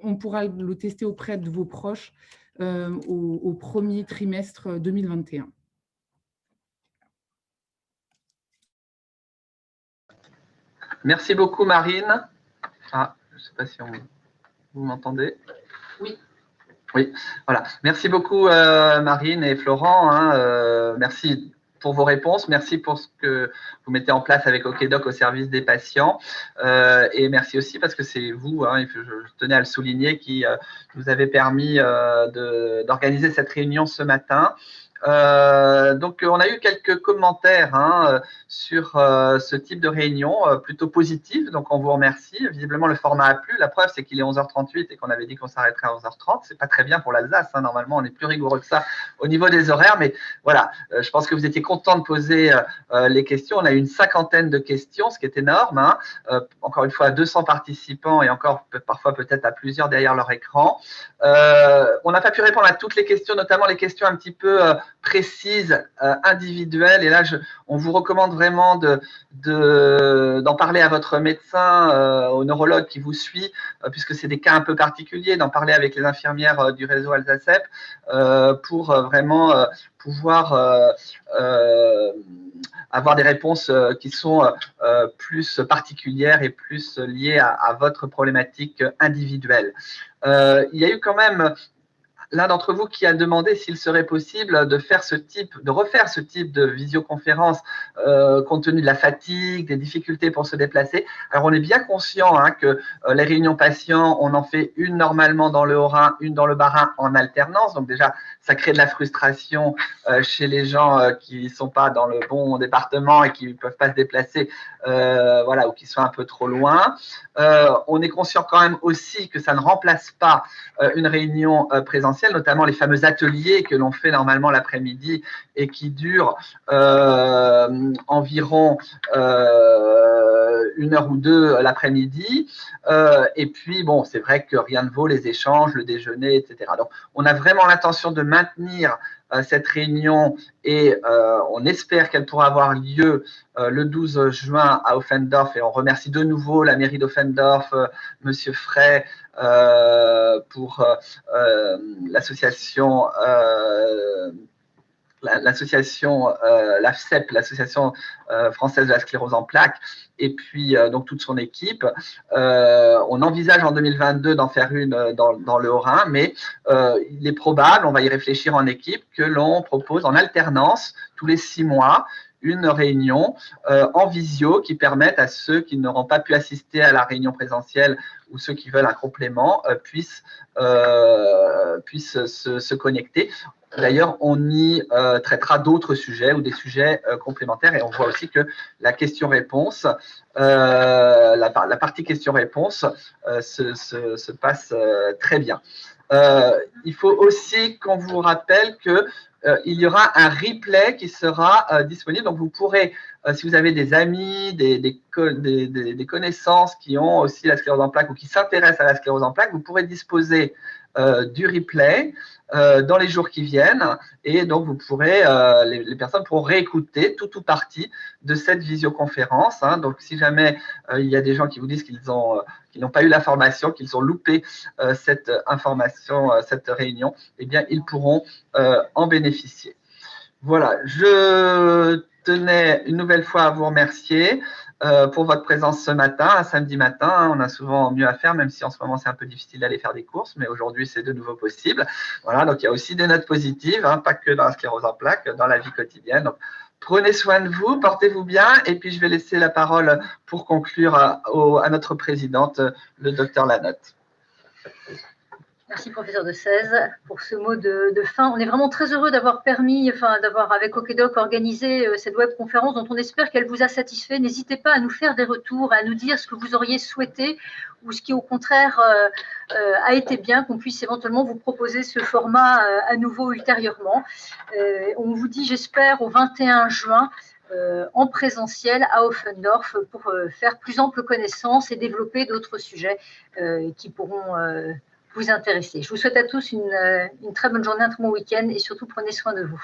on pourra le tester auprès de vos proches au premier trimestre 2021. Merci beaucoup, Marine. Je ne sais pas si vous m'entendez. Oui. Oui, voilà. Merci beaucoup Marine et Florent. Merci pour vos réponses. Merci pour ce que vous mettez en place avec OKDoc au service des patients. Et merci aussi parce que c'est vous, je tenais à le souligner, qui nous avez permis d'organiser cette réunion ce matin. Donc, on a eu quelques commentaires sur ce type de réunion plutôt positifs. Donc, on vous remercie. Visiblement, le format a plu. La preuve, c'est qu'il est 11h38 et qu'on avait dit qu'on s'arrêterait à 11h30. C'est pas très bien pour l'Alsace. Normalement, on est plus rigoureux que ça au niveau des horaires. Mais voilà, je pense que vous étiez contents de poser les questions. On a eu une 50aine de questions, ce qui est énorme. Encore une fois, 200 participants et encore parfois peut-être à plusieurs derrière leur écran. On n'a pas pu répondre à toutes les questions, notamment les questions un petit peu précises, individuelles. Et là, on vous recommande vraiment d'en parler à votre médecin, au neurologue qui vous suit, puisque c'est des cas un peu particuliers, d'en parler avec les infirmières du réseau Alsacep pour vraiment pouvoir avoir des réponses qui sont plus particulières et plus liées à votre problématique individuelle. Il y a eu quand même l'un d'entre vous qui a demandé s'il serait possible de refaire ce type de visioconférence compte tenu de la fatigue, des difficultés pour se déplacer. Alors, on est bien conscient que les réunions patients, on en fait une normalement dans le Haut-Rhin, une dans le Bas-Rhin en alternance. Donc déjà, ça crée de la frustration chez les gens qui ne sont pas dans le bon département et qui ne peuvent pas se déplacer, ou qui sont un peu trop loin. On est conscient quand même aussi que ça ne remplace pas une réunion présentielle, notamment les fameux ateliers que l'on fait normalement l'après-midi et qui durent environ 1 heure ou 2 l'après-midi. Et puis, bon, c'est vrai que rien ne vaut les échanges, le déjeuner, etc. Donc, on a vraiment l'intention de maintenir cette réunion et on espère qu'elle pourra avoir lieu le 12 juin à Offendorf. Et on remercie de nouveau la mairie d'Offendorf, Monsieur Frey, pour l'association l'AFCEP, l'association française de la sclérose en plaques, et puis donc toute son équipe. On envisage en 2022 d'en faire une dans le Haut-Rhin, mais il est probable, on va y réfléchir en équipe, que l'on propose en alternance tous les 6 mois une réunion en visio qui permette à ceux qui n'auront pas pu assister à la réunion présentielle ou ceux qui veulent un complément puissent se connecter. D'ailleurs, on y traitera d'autres sujets ou des sujets complémentaires et on voit aussi que la question-réponse, la partie question-réponse se passe très bien. Il faut aussi qu'on vous rappelle que il y aura un replay qui sera disponible. Donc, vous pourrez, si vous avez des amis, des connaissances qui ont aussi la sclérose en plaques ou qui s'intéressent à la sclérose en plaques, vous pourrez disposer du replay dans les jours qui viennent. Et donc, vous pourrez, les personnes pourront réécouter tout ou partie de cette visioconférence. Donc, si jamais il y a des gens qui vous disent qu'ils n'ont pas eu la formation, qu'ils ont loupé cette information, cette réunion, eh bien, ils pourront en bénéficier. Voilà, je tenais une nouvelle fois à vous remercier pour votre présence ce matin, un samedi matin. On a souvent mieux à faire, même si en ce moment c'est un peu difficile d'aller faire des courses, mais aujourd'hui c'est de nouveau possible. Voilà, donc il y a aussi des notes positives, pas que dans la sclérose en plaques, dans la vie quotidienne. Donc, prenez soin de vous, portez-vous bien, et puis je vais laisser la parole pour conclure à notre présidente, le docteur Lanotte. Merci, professeur de 16, pour ce mot de fin. On est vraiment très heureux d'avoir d'avoir avec OKDoc organisé cette webconférence dont on espère qu'elle vous a satisfait. N'hésitez pas à nous faire des retours, à nous dire ce que vous auriez souhaité ou ce qui, au contraire, a été bien, qu'on puisse éventuellement vous proposer ce format à nouveau ultérieurement. On vous dit, j'espère, au 21 juin, en présentiel à Offendorf pour faire plus ample connaissance et développer d'autres sujets qui pourront vous intéresser. Je vous souhaite à tous une très bonne journée, un très bon week-end et surtout prenez soin de vous.